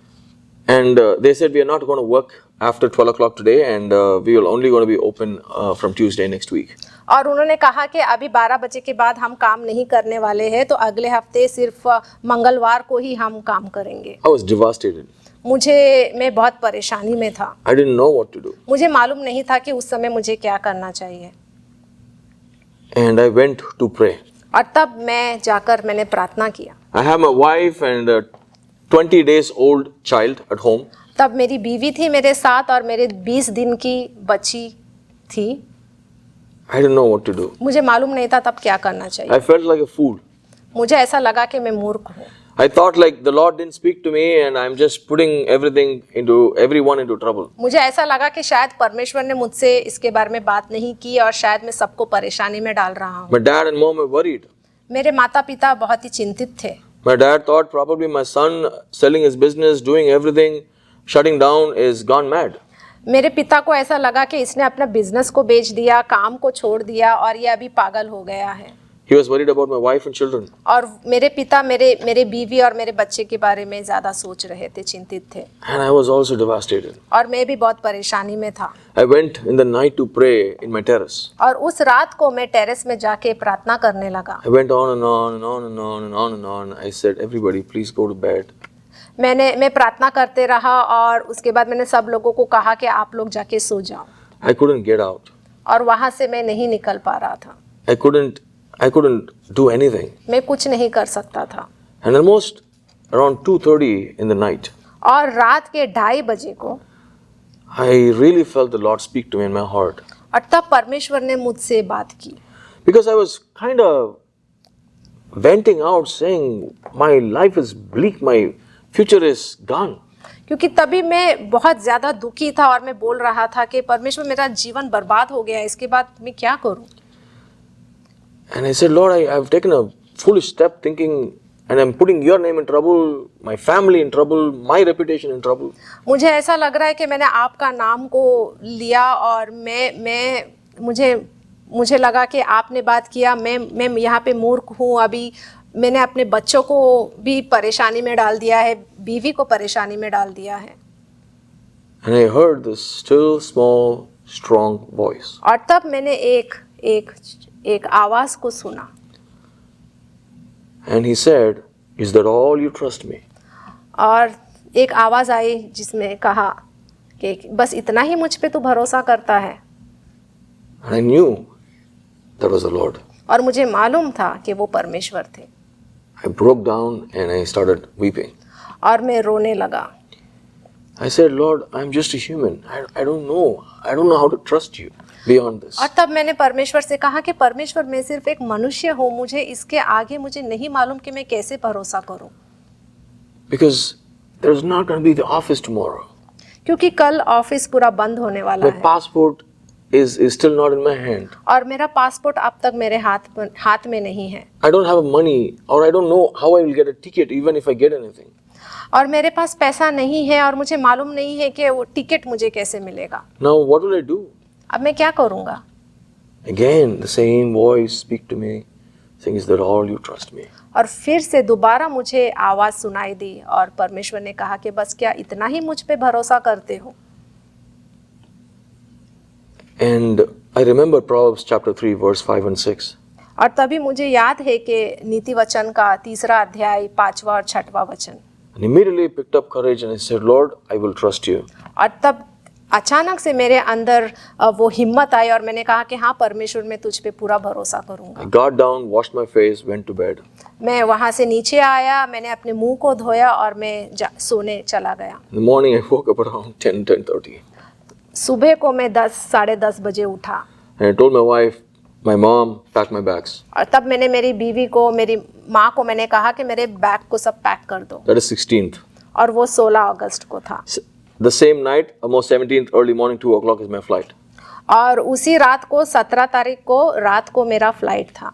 And they said we are not going to work after 12 o'clock today, and we will only going to be open from Tuesday next week. और उन्होंने कहा कि अभी 12 बजे के बाद हम काम नहीं करने वाले हैं, तो अगले हफ्ते सिर्फ मंगलवार को ही हम काम करेंगे। I was devastated. मैं बहुत परेशानी में था। I didn't know what to do. मुझे मालूम नहीं था कि उस समय मुझे क्या करना चाहिए। And I went to pray. और तब मैं जाकर मैंने प्रार्थना किया। I have my wife and a 20 days old child at home. तब मेरी बीवी थी मेरे साथ और मेरे 20 दिन की बच्ची थी। I didn't know what to do. मुझे मालूम नहीं था तब क्या करना चाहिए। I felt like a fool. मुझे ऐसा लगा कि मैं मूर्ख हूँ। I thought like the Lord didn't speak to me and I'm just putting everyone into trouble. मुझे ऐसा लगा कि शायद परमेश्वर ने मुझसे इसके बारे में बात नहीं की और शायद मैं सबको परेशानी में डाल रहा हूँ। My dad and mom were worried. मेरे माता पिता बहुत ही चिंतित थे। My dad thought probably my son selling his business, doing everything, shutting down is gone mad. मेरे पिता को ऐसा लगा कि इसने अपना बिजनेस को बेच दिया, काम को छोड़ दिया और ये अभी पागल हो गया है। He was worried about my wife and children. और मेरे पिता मेरे बीवी और मेरे बच्चे के बारे में ज़्यादा सोच रहे थे, चिंतित थे। And I was also devastated. और मैं भी बहुत परेशानी में था। I went in the night to pray in my terrace. और उस रात को मैं टेरेस में जाके प्रार्थना करने लगा। I went on and on and on and on and on and on. I said, everybody, please go to bed. मैं प्रार्थना करते रहा और उसके बाद मैंने सब लोगों को कहा कि आप लोग जाके सो जाओ। I couldn't get out. और वहाँ से मैं नहीं निकल पा रहा था। I couldn't do anything. मैं कुछ नहीं कर सकता था। And almost around 2:30 in the night, और रात के 2:30 बजे को I really felt the Lord speak to me in my heart. और तब परमेश्वर ने मुझसे बात की। Because I was kind of venting out saying, my life is bleak, my future is gone. क्योंकि तभी मैं बहुत ज़्यादा दुखी था और मैं बोल रहा था कि परमेश्वर मेरा जीवन बर्बाद हो गया है, इसके बाद मैं क्या करूं? And I said, Lord, I've taken a foolish step thinking, and I'm putting your name in trouble, my family in trouble, my reputation in trouble. मुझे ऐसा लग रहा है कि मैंने आपका नाम को लिया और मुझे लगा कि आपने बात किया, मैं यहाँ पे मूर्ख हूँ। अभी मैंने अपने बच्चों को भी परेशानी में डाल दिया है, बीवी को परेशानी में डाल दिया है। And I heard this still, small, strong voice. और तब मैंने एक आवाज़ को सुना। And he said, is that all you trust me? और एक आवाज़ आई जिसमें कहा कि बस इतना ही मुझ पे तू भरोसा करता है। And I knew that was the Lord. और मुझे मालूम था कि वो परमेश्वर थे। I broke down and I started weeping. और मैं रोने लगा। I said, Lord, I'm just a human. I don't know how to trust you beyond this. और तब मैंने परमेश्वर से कहा कि परमेश्वर मैं सिर्फ एक मनुष्य हूँ, मुझे इसके आगे मुझे नहीं मालूम कि मैं कैसे भरोसा करूँ। Because there's not going to be the office tomorrow. क्योंकि कल ऑफिस पूरा बंद होने वाला My है। passport is still not in my hand. और मेरा पासपोर्ट अब तक मेरे हाथ में नहीं है। I don't have money, or I don't know how I will get a ticket even if I get anything. और मेरे पास पैसा नहीं है और मुझे मालूम नहीं है कि वो टिकट मुझे कैसे मिलेगा। Now what will I do? अब मैं क्या करूँगा? Again, the same voice speak to me, saying, is that all you trust me? और फिर से दोबारा मुझे आवाज़ सुनाई दी और परमेश्वर ने कहा कि बस क्या इतना ही मुझ पे भरोसा करते हो? And I remember Proverbs chapter 3 verse 5 and 6. और तभी मुझे याद है कि नीति वचन का 3 अध्याय 5वां और 6वां वचन। And immediately picked up courage and I said, Lord, I will trust you. और तब अचानक से मेरे अंदर वो हिम्मत आई और मैंने कहा कि हाँ परमेश्वर मैं तुझ पे पूरा भरोसा करूँगा। I got down, washed my face, went to bed. मैं वहाँ से नीचे आया, मैंने अपने मुंह को धोया और मैं सोने चला गया। In the morning I woke up around 10:30. सुबह को मैं 10-10:30 बजे उठा। And I told my wife, my mom, pack my bags. और तब मैंने मेरी बीवी को, मेरी माँ को मैंने कहा कि मेरे बैग को सब पैक कर दो। That is 16th. और वो 16 अगस्त को था। The same night, almost 17th, early morning, 2 o'clock is my flight. और उसी रात को 17 तारीख को रात को मेरा फ्लाइट था।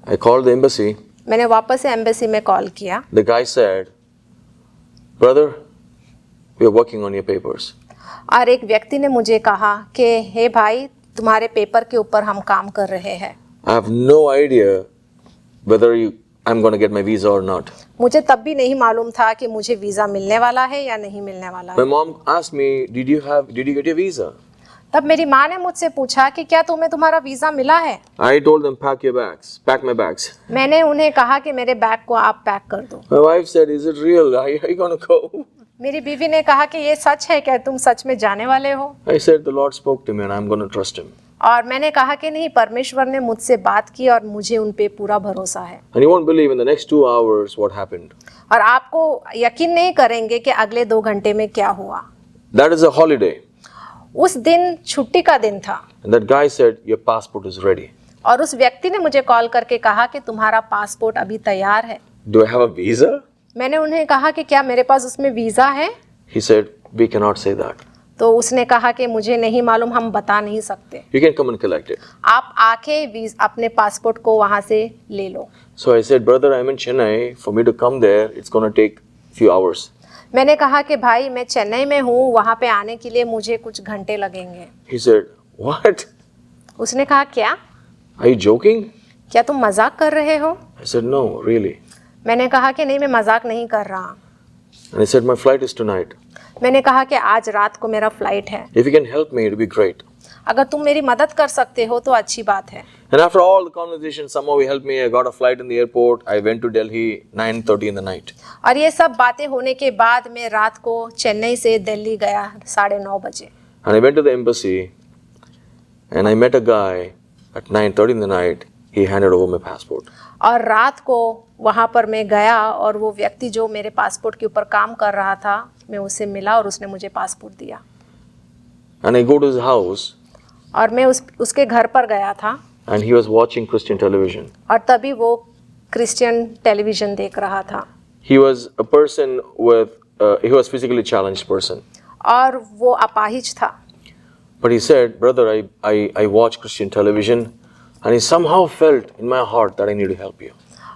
I called the embassy. मैंने वापस से एम्बेसी में कॉल किया। The guy said, brother, we are working on your papers. और एक व्यक्ति ने मुझे कहा कि हे भाई तुम्हारे पेपर के ऊपर हम काम कर रहे हैं। I have no idea whether I'm going to get my visa or not. मुझे तब भी नहीं मालूम था कि मुझे वीज़ा मिलने वाला है या नहीं मिलने वाला है। My mom asked me, did you get your visa? तब मेरी माँ ने मुझसे पूछा कि क्या तुम्हारा वीज़ा मिला है? I told them, pack my bags. मैंने उन्हें कहा कि मेरे बैग को आप पैक कर दो। My wife said, is it real? Are you going to go? मेरी बीवी ने कहा कि ये सच है क्या, तुम सच में जाने वाले हो? I said, the Lord spoke to me and I'm going to trust him. और मैंने कहा कि नहीं, परमेश्वर ने मुझसे बात की और मुझे उन पे पूरा भरोसा है। And you won't believe in the next 2 hours what happened. और आपको यकीन नहीं करेंगे कि अगले 2 घंटे में क्या हुआ। That is a holiday. उस दिन छुट्टी का दिन था And that guy said, your passport is ready. और उस व्यक्ति ने मुझे कॉल करके कहा कि तुम्हारा पासपोर्ट अभी तैयार है। Do I have a visa? मैंने उन्हें कहा कि क्या मेरे पास उसमें वीज़ा है? He said, we cannot say that. तो उसने कहा कि मुझे नहीं मालूम, हम बता नहीं सकते। You can come and collect it. आप आके अपने पासपोर्ट को वहाँ से ले लो। So I said, brother, I'm in Chennai. For me to come there, it's going to take few hours. मैंने कहा कि भाई मैं चेन्नई में हूँ, वहाँ पे आने के लिए मुझे कुछ घंटे लगेंगे। He said, what? उसने कहा क्या? Are you joking? क्या तुम मजाक कर रहे हो? I said, no, really. मैंने कहा कि नहीं, मैं मजाक नहीं कर रहा। And he said, my flight is tonight. मैंने कहा कि आज रात को मेरा फ्लाइट है। If you can help me, it would be great. अगर तुम मेरी मदद कर सकते हो तो अच्छी बात है। And after all the conversation, somehow he helped me. I got a flight in the airport. I went to Delhi 9:30 in the night. और ये सब बातें होने के बाद मैं रात को चेन्नई से दिल्ली गया 9:30 बजे। And I went to the embassy and I met a guy at 9:30 in the night. He handed over my passport. और रात को वहाँ पर मैं गया और वो व्यक्ति जो मेरे पासपोर्ट के ऊपर काम कर रहा था, मैं उससे मिला और उसने मुझे पासपोर्ट दिया। And I go to his house और मैं उसके घर पर गया था and he was watching Christian television. और तभी वो क्रिश्चियन टेलीविज़न देख रहा था। He was a person with, he was physically challenged person. और वो अपाहिज था। But he said, brother, I watch Christian television and he somehow felt in my heart that I need to help you.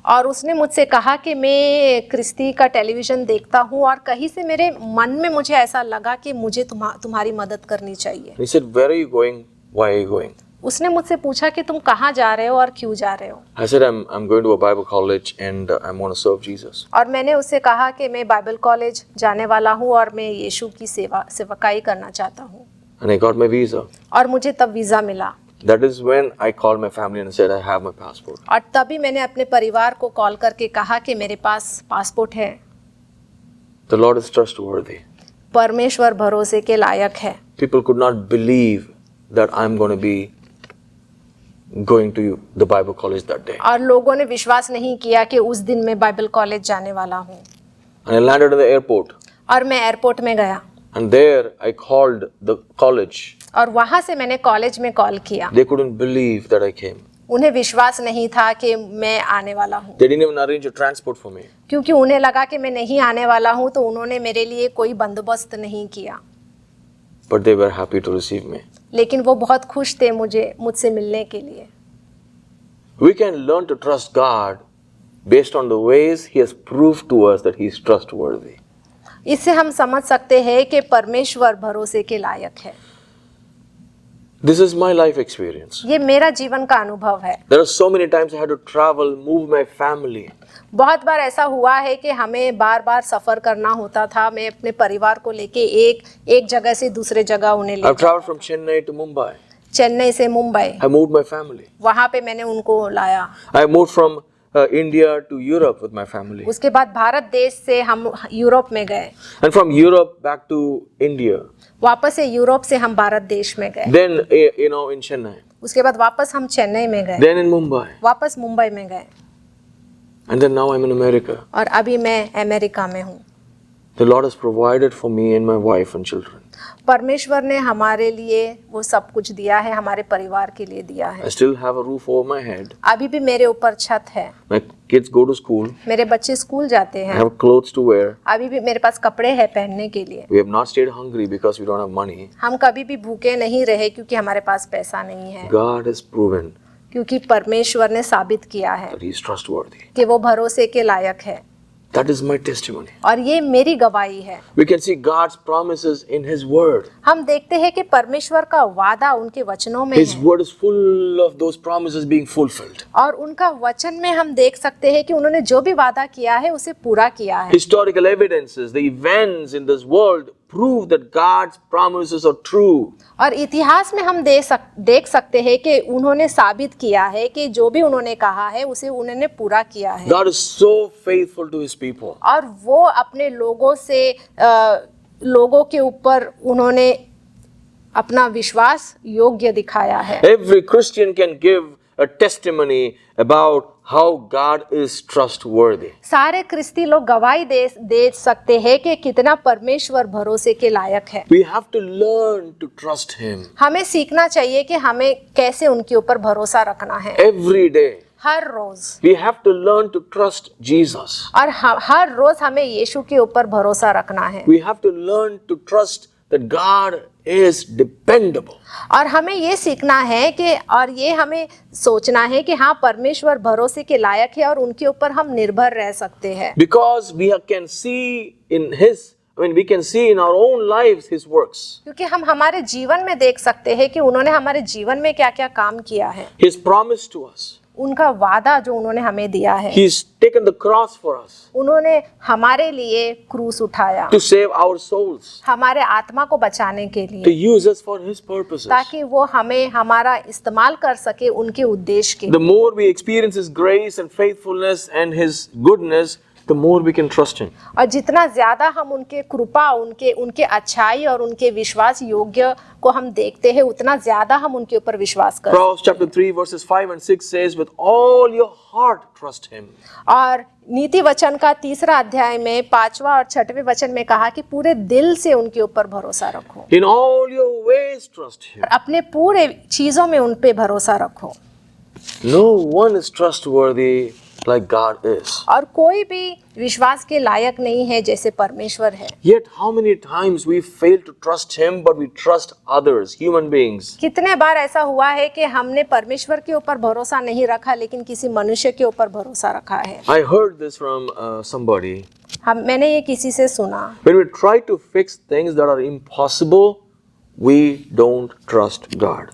और उसने मुझसे कहा कि मैं क्रिस्ती का टेलीविज़न देखता हूँ और कहीं से मेरे मन में मुझे ऐसा लगा कि मुझे तुम्हारी मदद करनी चाहिए। He said, where are you going? Why are you going? उसने मुझसे पूछा कि तुम कहाँ जा रहे हो और क्यों जा रहे हो? I said, I'm going to a Bible college and I'm going to serve Jesus. और मैंने उससे कहा कि मैं बाइबल कॉलेज जाने वाला हूँ और मैं यीशु की सेवकाई करना चाहता हूँ। And I got my visa. और मुझे तब वीज़ा मिला। That is when I called my family and said, I have my passport. और तभी मैंने अपने परिवार को कॉल करके कहा कि मेरे पास पासपोर्ट है। The Lord is trustworthy. परमेश्वर भरोसे के लायक है। People could not believe that I'm going to be going to the Bible college that day. और लोगों ने विश्वास नहीं किया कि उस दिन मैं बाइबल कॉलेज जाने वाला हूँ। And I landed at the airport. और मैं एयरपोर्ट में गया। And there I called the college. और वहाँ से मैंने कॉलेज में कॉल किया। They couldn't believe that I came. उन्हें विश्वास नहीं था कि मैं आने वाला हूँ। They didn't even arrange a transport for me. क्योंकि उन्हें लगा कि मैं नहीं आने वाला हूँ, तो उन्होंने मेरे लिए कोई बंदोबस्त नहीं किया। But they were happy to receive me. लेकिन वो बहुत खुश थे मुझसे मिलने के लिए। We can learn to trust God based on the ways He has proved to us that He is trustworthy. इससे हम समझ सकते हैं कि परमेश्वर भरोसे के लायक है। This is my life experience. ये मेरा जीवन का अनुभव है। There are so many times I had to travel, move my family. बहुत बार ऐसा हुआ है कि हमें बार बार सफ़र करना होता था। मैं अपने परिवार को लेके एक जगह से दूसरे जगह उन्हें ले I've traveled from Chennai to Mumbai. Chennai से Mumbai, I moved my family. वहाँ पे मैंने उनको लाया। I moved from India to Europe with my family. उसके बाद भारत देश से हम यूरोप में गए। And from Europe back to India. वापस से यूरोप से हम भारत देश में गए। Then, in Chennai. उसके बाद वापस हम चेन्नई में गए। Then in Mumbai. वापस मुंबई में गए। And then now I'm in America. और अभी मैं अमेरिका में हूँ। The Lord has provided for me and my wife and children. परमेश्वर ने हमारे लिए वो सब कुछ दिया है, हमारे परिवार के लिए दिया है। I still have a roof over my head. अभी भी मेरे ऊपर छत है। My kids go to school. मेरे बच्चे स्कूल जाते I हैं। have clothes to wear. अभी भी मेरे पास कपड़े हैं पहनने के लिए। We have not stayed hungry because we don't have money. हम कभी भी भूखे नहीं रहे क्योंकि हमारे पास पैसा नहीं है। God has proven क्योंकि परमेश्वर ने साबित किया है that He is trustworthy. कि वो भरोसे के लायक है। That is my testimony. और ये मेरी गवाही है। We can see God's promises in His Word. हम देखते हैं कि परमेश्वर का वादा उनके वचनों में His है। Word is full of those promises being fulfilled. और उनका वचन में हम देख सकते हैं कि उन्होंने जो भी वादा किया है उसे पूरा किया है। Historical evidences, the events in this world prove that God's promises are true. और इतिहास में हम देख सकते हैं कि उन्होंने साबित किया है कि जो भी उन्होंने कहा है उसे उन्होंने पूरा किया है। God is so faithful to His people. और वो अपने लोगों के ऊपर उन्होंने अपना विश्वास योग्य दिखाया है। Every Christian can give a testimony about how God is trustworthy. सारे क्रिस्ती लोग गवाही दे सकते हैं कि कितना परमेश्वर भरोसे के लायक है। We have to learn to trust Him हमें सीखना चाहिए कि हमें कैसे उनके ऊपर भरोसा रखना है। every day. Her rose We have to learn to trust Jesus. और हर रोज हमें यीशु के ऊपर भरोसा रखना है। We have to learn to trust that God is dependable. और हमें ये सीखना है कि और ये हमें सोचना है कि हाँ परमेश्वर भरोसे के लायक है और उनके ऊपर हम निर्भर रह सकते हैं। Because can see in we can see in our own lives His works. क्योंकि हम हमारे जीवन में देख सकते हैं कि उन्होंने हमारे जीवन में क्या क्या काम किया है। His promise to us. उनका वादा जो उन्होंने हमें दिया है। He's taken the cross for us. उन्होंने हमारे लिए क्रूस उठाया। To save our souls. हमारे आत्मा को बचाने के लिए। To use us for His purposes. ताकि वो हमें हमारा इस्तेमाल कर सके उनके उद्देश्य के। The more we experience His grace and faithfulness and His goodness, the more we can trust Him. और जितना ज्यादा हम उनके कृपा, उनके अच्छाई और उनके विश्वास योग्य को हम देखते हैं, उतना ज्यादा हम उनके ऊपर विश्वास करते हैं। Proverbs chapter 3 verses 5 and 6 says, with all your heart trust Him. और नीति वचन का 3रा अध्याय में 5वां और 6वें वचन में कहा कि पूरे दिल से उनके ऊपर भरोसा रखो। In all your ways trust Him. और अपने पूरे चीजों में उन पे भरोसा रखो। No one is trustworthy like God is. और कोई भी विश्वास के लायक नहीं है जैसे परमेश्वर है। Yet how many times we fail to trust Him, but we trust others, human beings. कितने बार ऐसा हुआ है कि हमने परमेश्वर के ऊपर भरोसा नहीं रखा लेकिन किसी मनुष्य के ऊपर भरोसा रखा है। I heard this from somebody. मैंने ये किसी से सुना। When we try to fix things that are impossible, we don't trust God.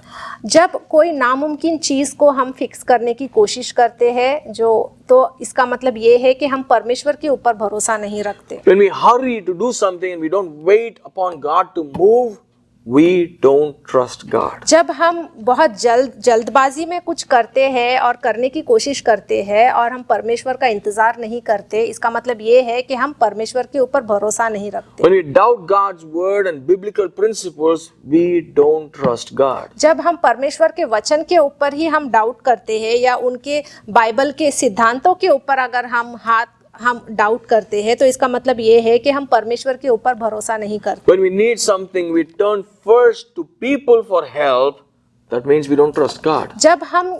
जब कोई नामुमकिन चीज को हम फिक्स करने की कोशिश करते हैं तो इसका मतलब ये है कि हम परमेश्वर के ऊपर भरोसा नहीं रखते। When we hurry to do something and we don't wait upon God to move, we don't trust God. जब हम बहुत जल्दबाजी में कुछ करते हैं और करने की कोशिश करते हैं और हम परमेश्वर का इंतजार नहीं करते, इसका मतलब ये है कि हम परमेश्वर के ऊपर भरोसा नहीं रखते। When we doubt God's word and biblical principles, we don't trust God. जब हम परमेश्वर के वचन के ऊपर ही हम डाउट करते हैं या उनके बाइबल के सिद्धांतों के ऊपर अगर हम डाउट करते हैं तो इसका मतलब ये है कि हम परमेश्वर के ऊपर भरोसा नहीं करते। When we need something, we turn first to people for help. That means we don't trust God. जब हम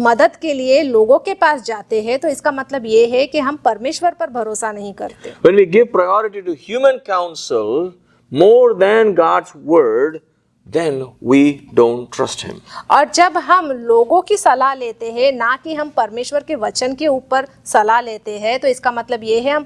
मदद के लिए लोगों के पास जाते हैं तो इसका मतलब ये है कि हम परमेश्वर पर भरोसा नहीं करते। When we give priority to human counsel more than God's word, then we don't trust Him. और जब हम लोगों की सलाह लेते हैं ना कि हम परमेश्वर के वचन के ऊपर सलाह लेते हैं तो इसका मतलब ये है हम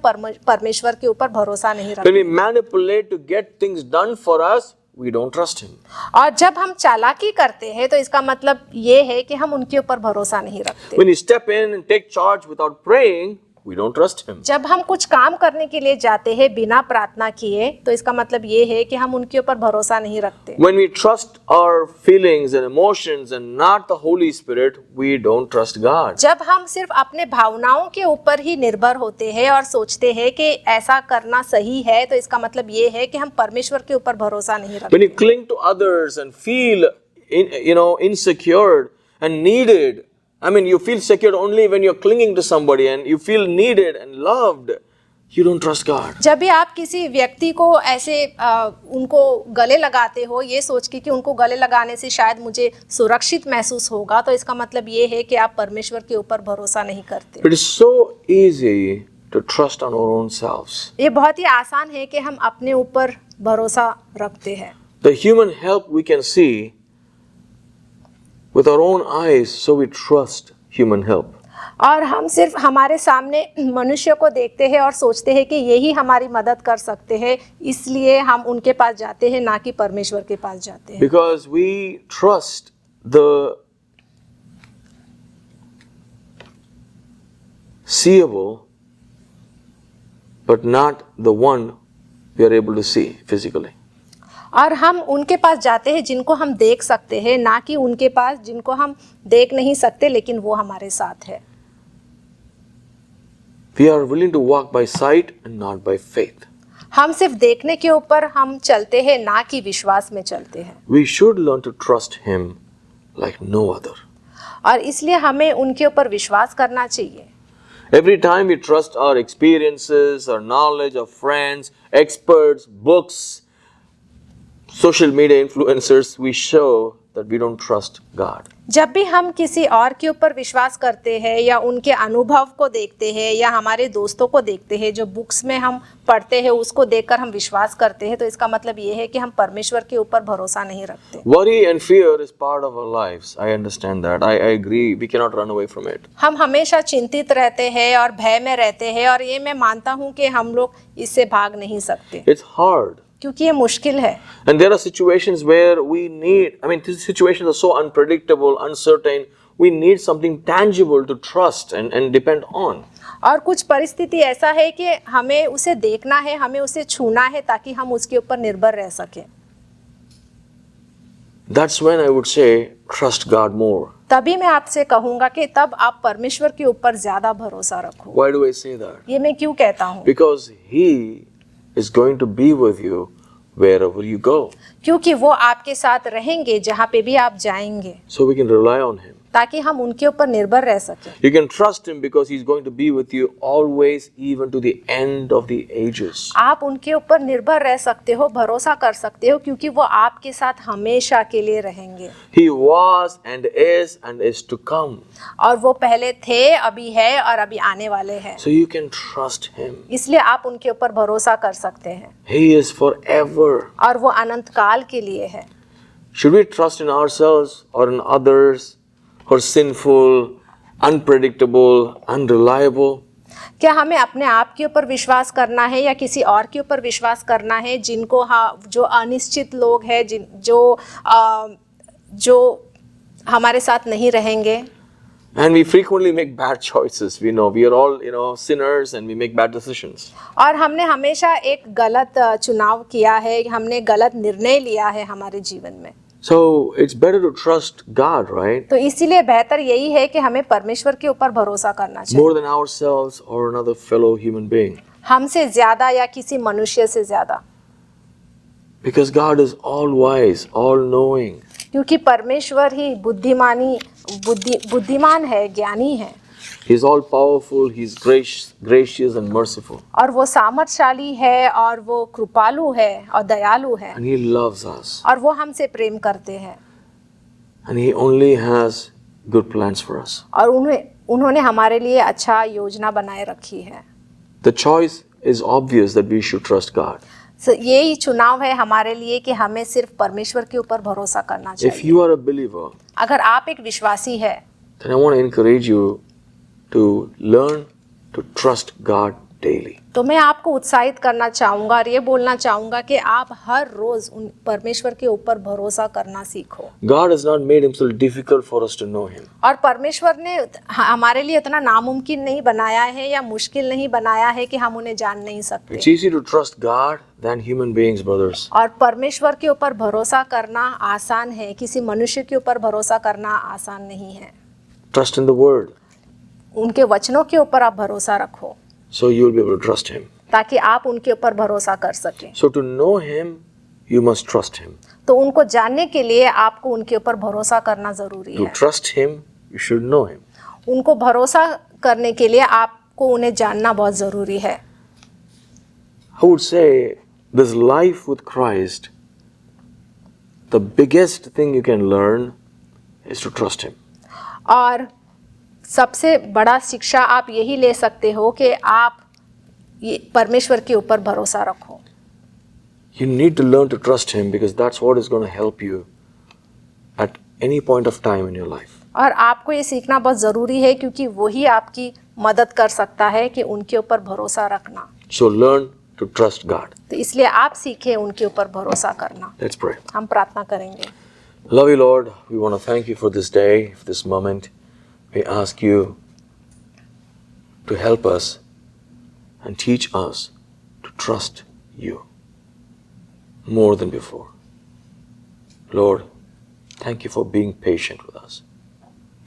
परमेश्वर के ऊपर भरोसा नहीं रखते। When we manipulate to get things done for us, we don't trust Him. और जब हम चालाकी करते हैं तो इसका मतलब ये है कि हम उनके ऊपर भरोसा नहीं रखते। When we step in and take charge without praying, we don't trust Him. जब हम कुछ काम करने के लिए जाते हैं बिना प्रार्थना किए तो इसका मतलब ये है कि हम उनके ऊपर भरोसा नहीं रखते। When we trust our feelings and emotions and not the Holy Spirit, we don't trust God. जब हम सिर्फ अपने भावनाओं के ऊपर ही निर्भर होते हैं और सोचते हैं कि ऐसा करना सही है तो इसका मतलब ये है कि हम परमेश्वर के ऊपर भरोसा नहीं रखते। When you cling to others and feel insecure and needed, I mean, you feel secure only when you're clinging to somebody and you feel needed and loved, you don't trust God. जब भी आप किसी व्यक्ति को ऐसे उनको गले लगाते हो ये सोच के कि उनको गले लगाने से शायद मुझे सुरक्षित महसूस होगा तो इसका मतलब ये है कि आप परमेश्वर के ऊपर भरोसा नहीं करते। It is so easy to trust on our own selves. ये बहुत ही आसान है कि हम अपने ऊपर भरोसा रखते हैं। The human help we can see with our own eyes, so we trust human help. और हम सिर्फ हमारे सामने मनुष्य को देखते हैं और सोचते हैं कि यही हमारी मदद कर सकते हैं, इसलिए हम उनके पास जाते हैं ना कि परमेश्वर के पास जाते हैं। Because we trust the seeable, but not the one we are able to see physically. और हम उनके पास जाते हैं जिनको हम देख सकते हैं ना कि उनके पास जिनको हम देख नहीं सकते लेकिन वो हमारे साथ है। We are willing to walk by sight and not by faith. हम सिर्फ देखने के ऊपर हम चलते हैं, ना कि विश्वास में चलते हैं। We should learn to trust Him like no other. और इसलिए हमें उनके ऊपर विश्वास करना चाहिए। Every time we trust our experiences, our knowledge, our friends, experts, books, social media influencers, we show that we don't trust God. जब भी हम किसी और के ऊपर विश्वास करते हैं या उनके अनुभव को देखते हैं या हमारे दोस्तों को देखते हैं, जो बुक्स में हम पढ़ते हैं उसको देखकर हम विश्वास करते हैं, तो इसका मतलब ये है कि हम परमेश्वर के ऊपर भरोसा नहीं रखते। Worry and fear is part of our lives. I understand that. I agree. We cannot run away from it. हम हमेशा चिंतित रहते हैं और भय में रहते हैं, और ये मैं मानता हूँ कि हम लोग इससे भाग नहीं सकते, It's hard. क्योंकि ये मुश्किल है। And there are situations where we need, these situations are so unpredictable, uncertain. We need something tangible to trust and depend on. और कुछ परिस्थिति ऐसा है कि हमें उसे देखना है, हमें उसे छूना है, ताकि हम उसके ऊपर निर्भर रह सकें। That's when I would say, trust God more. तभी मैं आपसे कहूँगा कि तब आप परमेश्वर के ऊपर ज्यादा भरोसा रखो। Why do I say that? ये मैं क्यों कहता हूँ? Because He is going to be with you wherever you go. क्योंकि वो आपके साथ रहेंगे जहाँ पे भी आप जाएंगे, So we can rely on Him. ताकि हम उनके ऊपर निर्भर रह सकें। You can trust Him because He's going to be with you always, even to the end of the ages. आप उनके ऊपर निर्भर रह सकते हो, भरोसा कर सकते हो, क्योंकि वो आपके साथ हमेशा के लिए रहेंगे। He was and is to come. और वो पहले थे, अभी है और अभी आने वाले हैं। So you can trust Him. इसलिए आप उनके ऊपर भरोसा कर सकते हैं, He is forever. और वो अनंत काल के लिए है। Should we trust in ourselves or in others who are sinful, unpredictable, unreliable? क्या हमें अपने आप के ऊपर विश्वास करना है या किसी और के ऊपर विश्वास करना है, जिनको जो अनिश्चित लोग हैं, जो हमारे साथ नहीं रहेंगे? And we frequently make bad choices. We know we are all, sinners and we make bad decisions. और हमने हमेशा एक गलत चुनाव किया है, हमने गलत निर्णय लिया है हमारे जीवन में। So it's better to trust God, right? तो इसीलिए बेहतर यही है कि हमें परमेश्वर के ऊपर भरोसा करना चाहिए, More than ourselves or another fellow human being. हमसे ज्यादा या किसी मनुष्य से ज्यादा। Because God is all wise, all knowing. क्योंकि परमेश्वर ही बुद्धिमान है, ज्ञानी है। He's all powerful, He's gracious and merciful. और वो सामर्थशाली है, और वो कृपालु है और दयालु है, And He loves us. और वो हमसे प्रेम करते हैं, And He only has good plans for us. और उन्होंने हमारे लिए अच्छा योजना बनाए रखी है। The choice is obvious that we should trust God. यही चुनाव है हमारे लिए कि हमें सिर्फ परमेश्वर के ऊपर भरोसा करना If चाहिए। you are a believer, अगर आप एक विश्वासी है, then I want to encourage you to learn to trust God daily. तो मैं आपको उत्साहित करना चाहूँगा और ये बोलना चाहूँगा कि आप हर रोज उन परमेश्वर के ऊपर भरोसा करना सीखो। God has not made Himself difficult for us to know Him. और परमेश्वर ने हमारे लिए इतना नामुमकिन नहीं बनाया है या मुश्किल नहीं बनाया है कि हम उन्हें जान नहीं सकते। It's easy to trust God than human beings, brothers. और परमेश्वर के ऊपर भरोसा करना आसान है, किसी मनुष्य के ऊपर भरोसा करना आसान नहीं है। Trust in the Word, उनके वचनों के ऊपर आप भरोसा रखो, so you will be able to trust Him. ताकि आप उनके ऊपर भरोसा कर सकें। So to know Him, you must trust Him. तो उनको जानने के लिए आपको उनके ऊपर भरोसा करना जरूरी To है। trust Him, you should know Him. उनको भरोसा करने के लिए आपको उन्हें जानना बहुत जरूरी है। I would say this life with Christ, the biggest thing you can learn is to trust Him. और सबसे बड़ा शिक्षा आप यही ले सकते हो कि आप ये परमेश्वर के ऊपर भरोसा रखो। You need to learn to trust Him because that's what is going to help you at any point of time in your life. और आपको ये सीखना बहुत ज़रूरी है, क्योंकि वही आपकी मदद कर सकता है कि उनके ऊपर भरोसा रखना। So learn to trust God. तो इसलिए आप सीखें उनके ऊपर भरोसा करना। Let's pray. हम प्रार्थना करेंगे। Love you, Lord. We want to thank you for this day, for this moment. We ask you to help us and teach us to trust you more than before. Lord, thank you for being patient with us.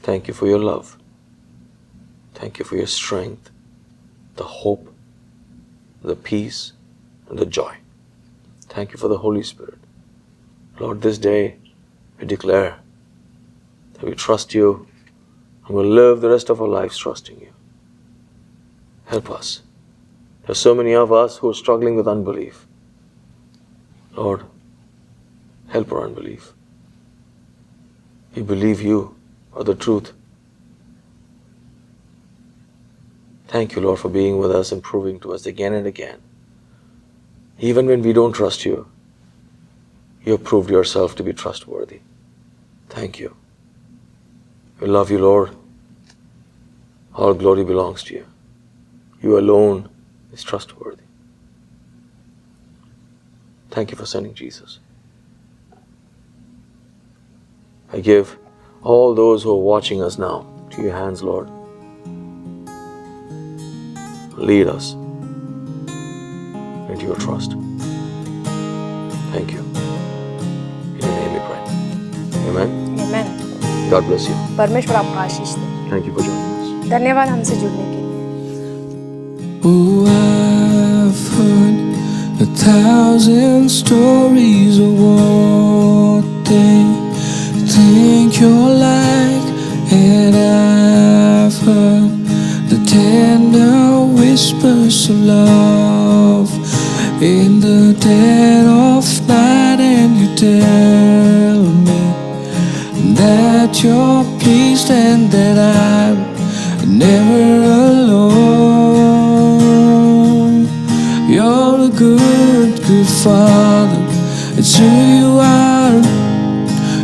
Thank you for your love. Thank you for your strength, the hope, the peace, and the joy. Thank you for the Holy Spirit. Lord, this day we declare that we trust you and we'll live the rest of our lives trusting you. Help us. There are so many of us who are struggling with unbelief. Lord, help our unbelief. We believe you are the truth. Thank you, Lord, for being with us and proving to us again and again. Even when we don't trust you, you have proved yourself to be trustworthy. Thank you. We love you, Lord. All glory belongs to you. You alone is trustworthy. Thank you for sending Jesus. I give all those who are watching us now to your hands, Lord. Lead us into your trust. Thank you. In your name we pray. Amen. Amen. God bless you. परमेश्वर आपका आशीष दे। Thank you for joining us. धन्यवाद हमसे जुड़ने के लिए। Oh, I've heard 1,000 stories of what they think you're like, and I've heard the tender whispers of love in the dead of night, and you tell me that you're pleased and that I'm never alone. You're a good, good Father. It's who you are.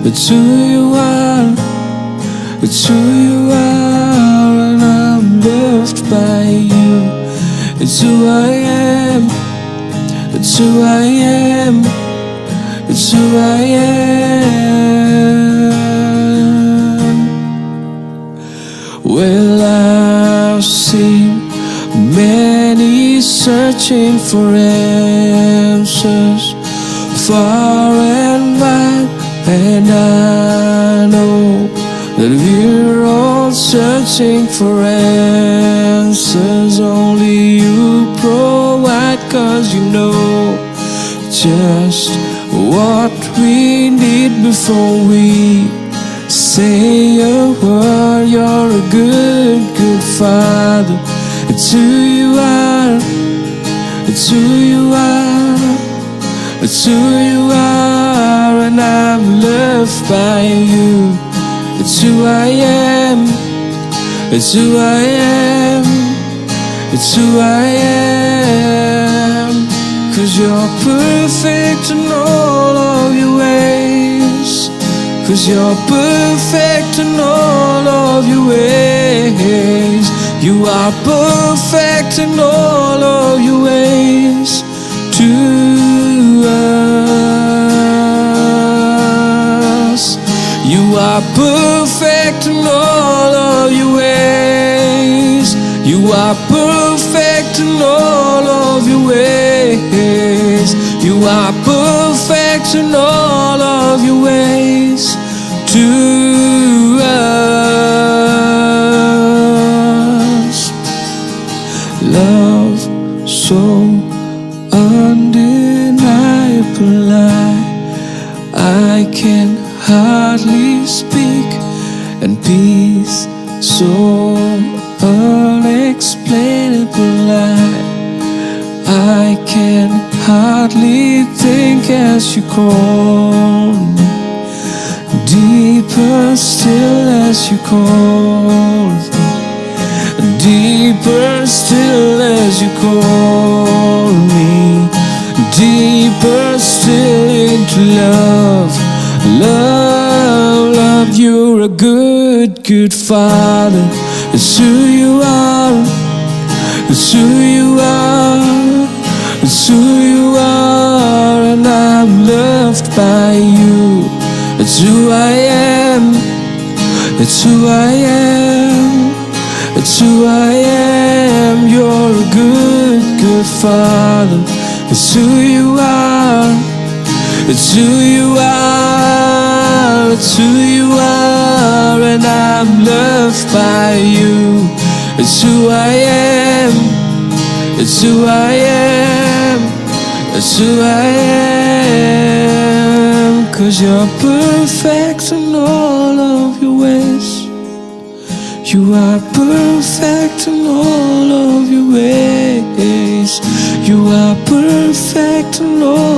It's who you are. It's who you are, and I'm loved by you. It's who I am. It's who I am. It's who I am. Well, I've seen many searching for answers far and wide, and I know that we're all searching for answers only you provide, 'cause you know just what we need before we say a word. You're a good, good Father. It's who you are. It's who you are. It's who you are, and I'm loved by you. It's who I am. It's who I am. It's who I am. 'Cause you're perfect in all of your ways. 'Cause you're perfect in all of your ways. You are perfect in all of your ways to us. You are perfect in all of your ways. You are perfect in all of your ways. You are perfect in all of your ways to us. Love so undeniable, I can hardly speak, and peace so unexplainable, I can hardly think as you call me. Deeper still as you call me. Deeper still as you call me. Deeper still into love. Love, love, you're a good, good Father. It's who you are. It's who you are. It's who you are, and I'm loved by you. It's who I am. It's who I am. It's who I am. You're a good, good Father. It's who you are. It's who you are. It's who you are, and I'm loved by you. It's who I am. It's who I am. That's who I am, 'cause you're perfect in all of your ways. You are perfect in all of your ways. You are perfect in all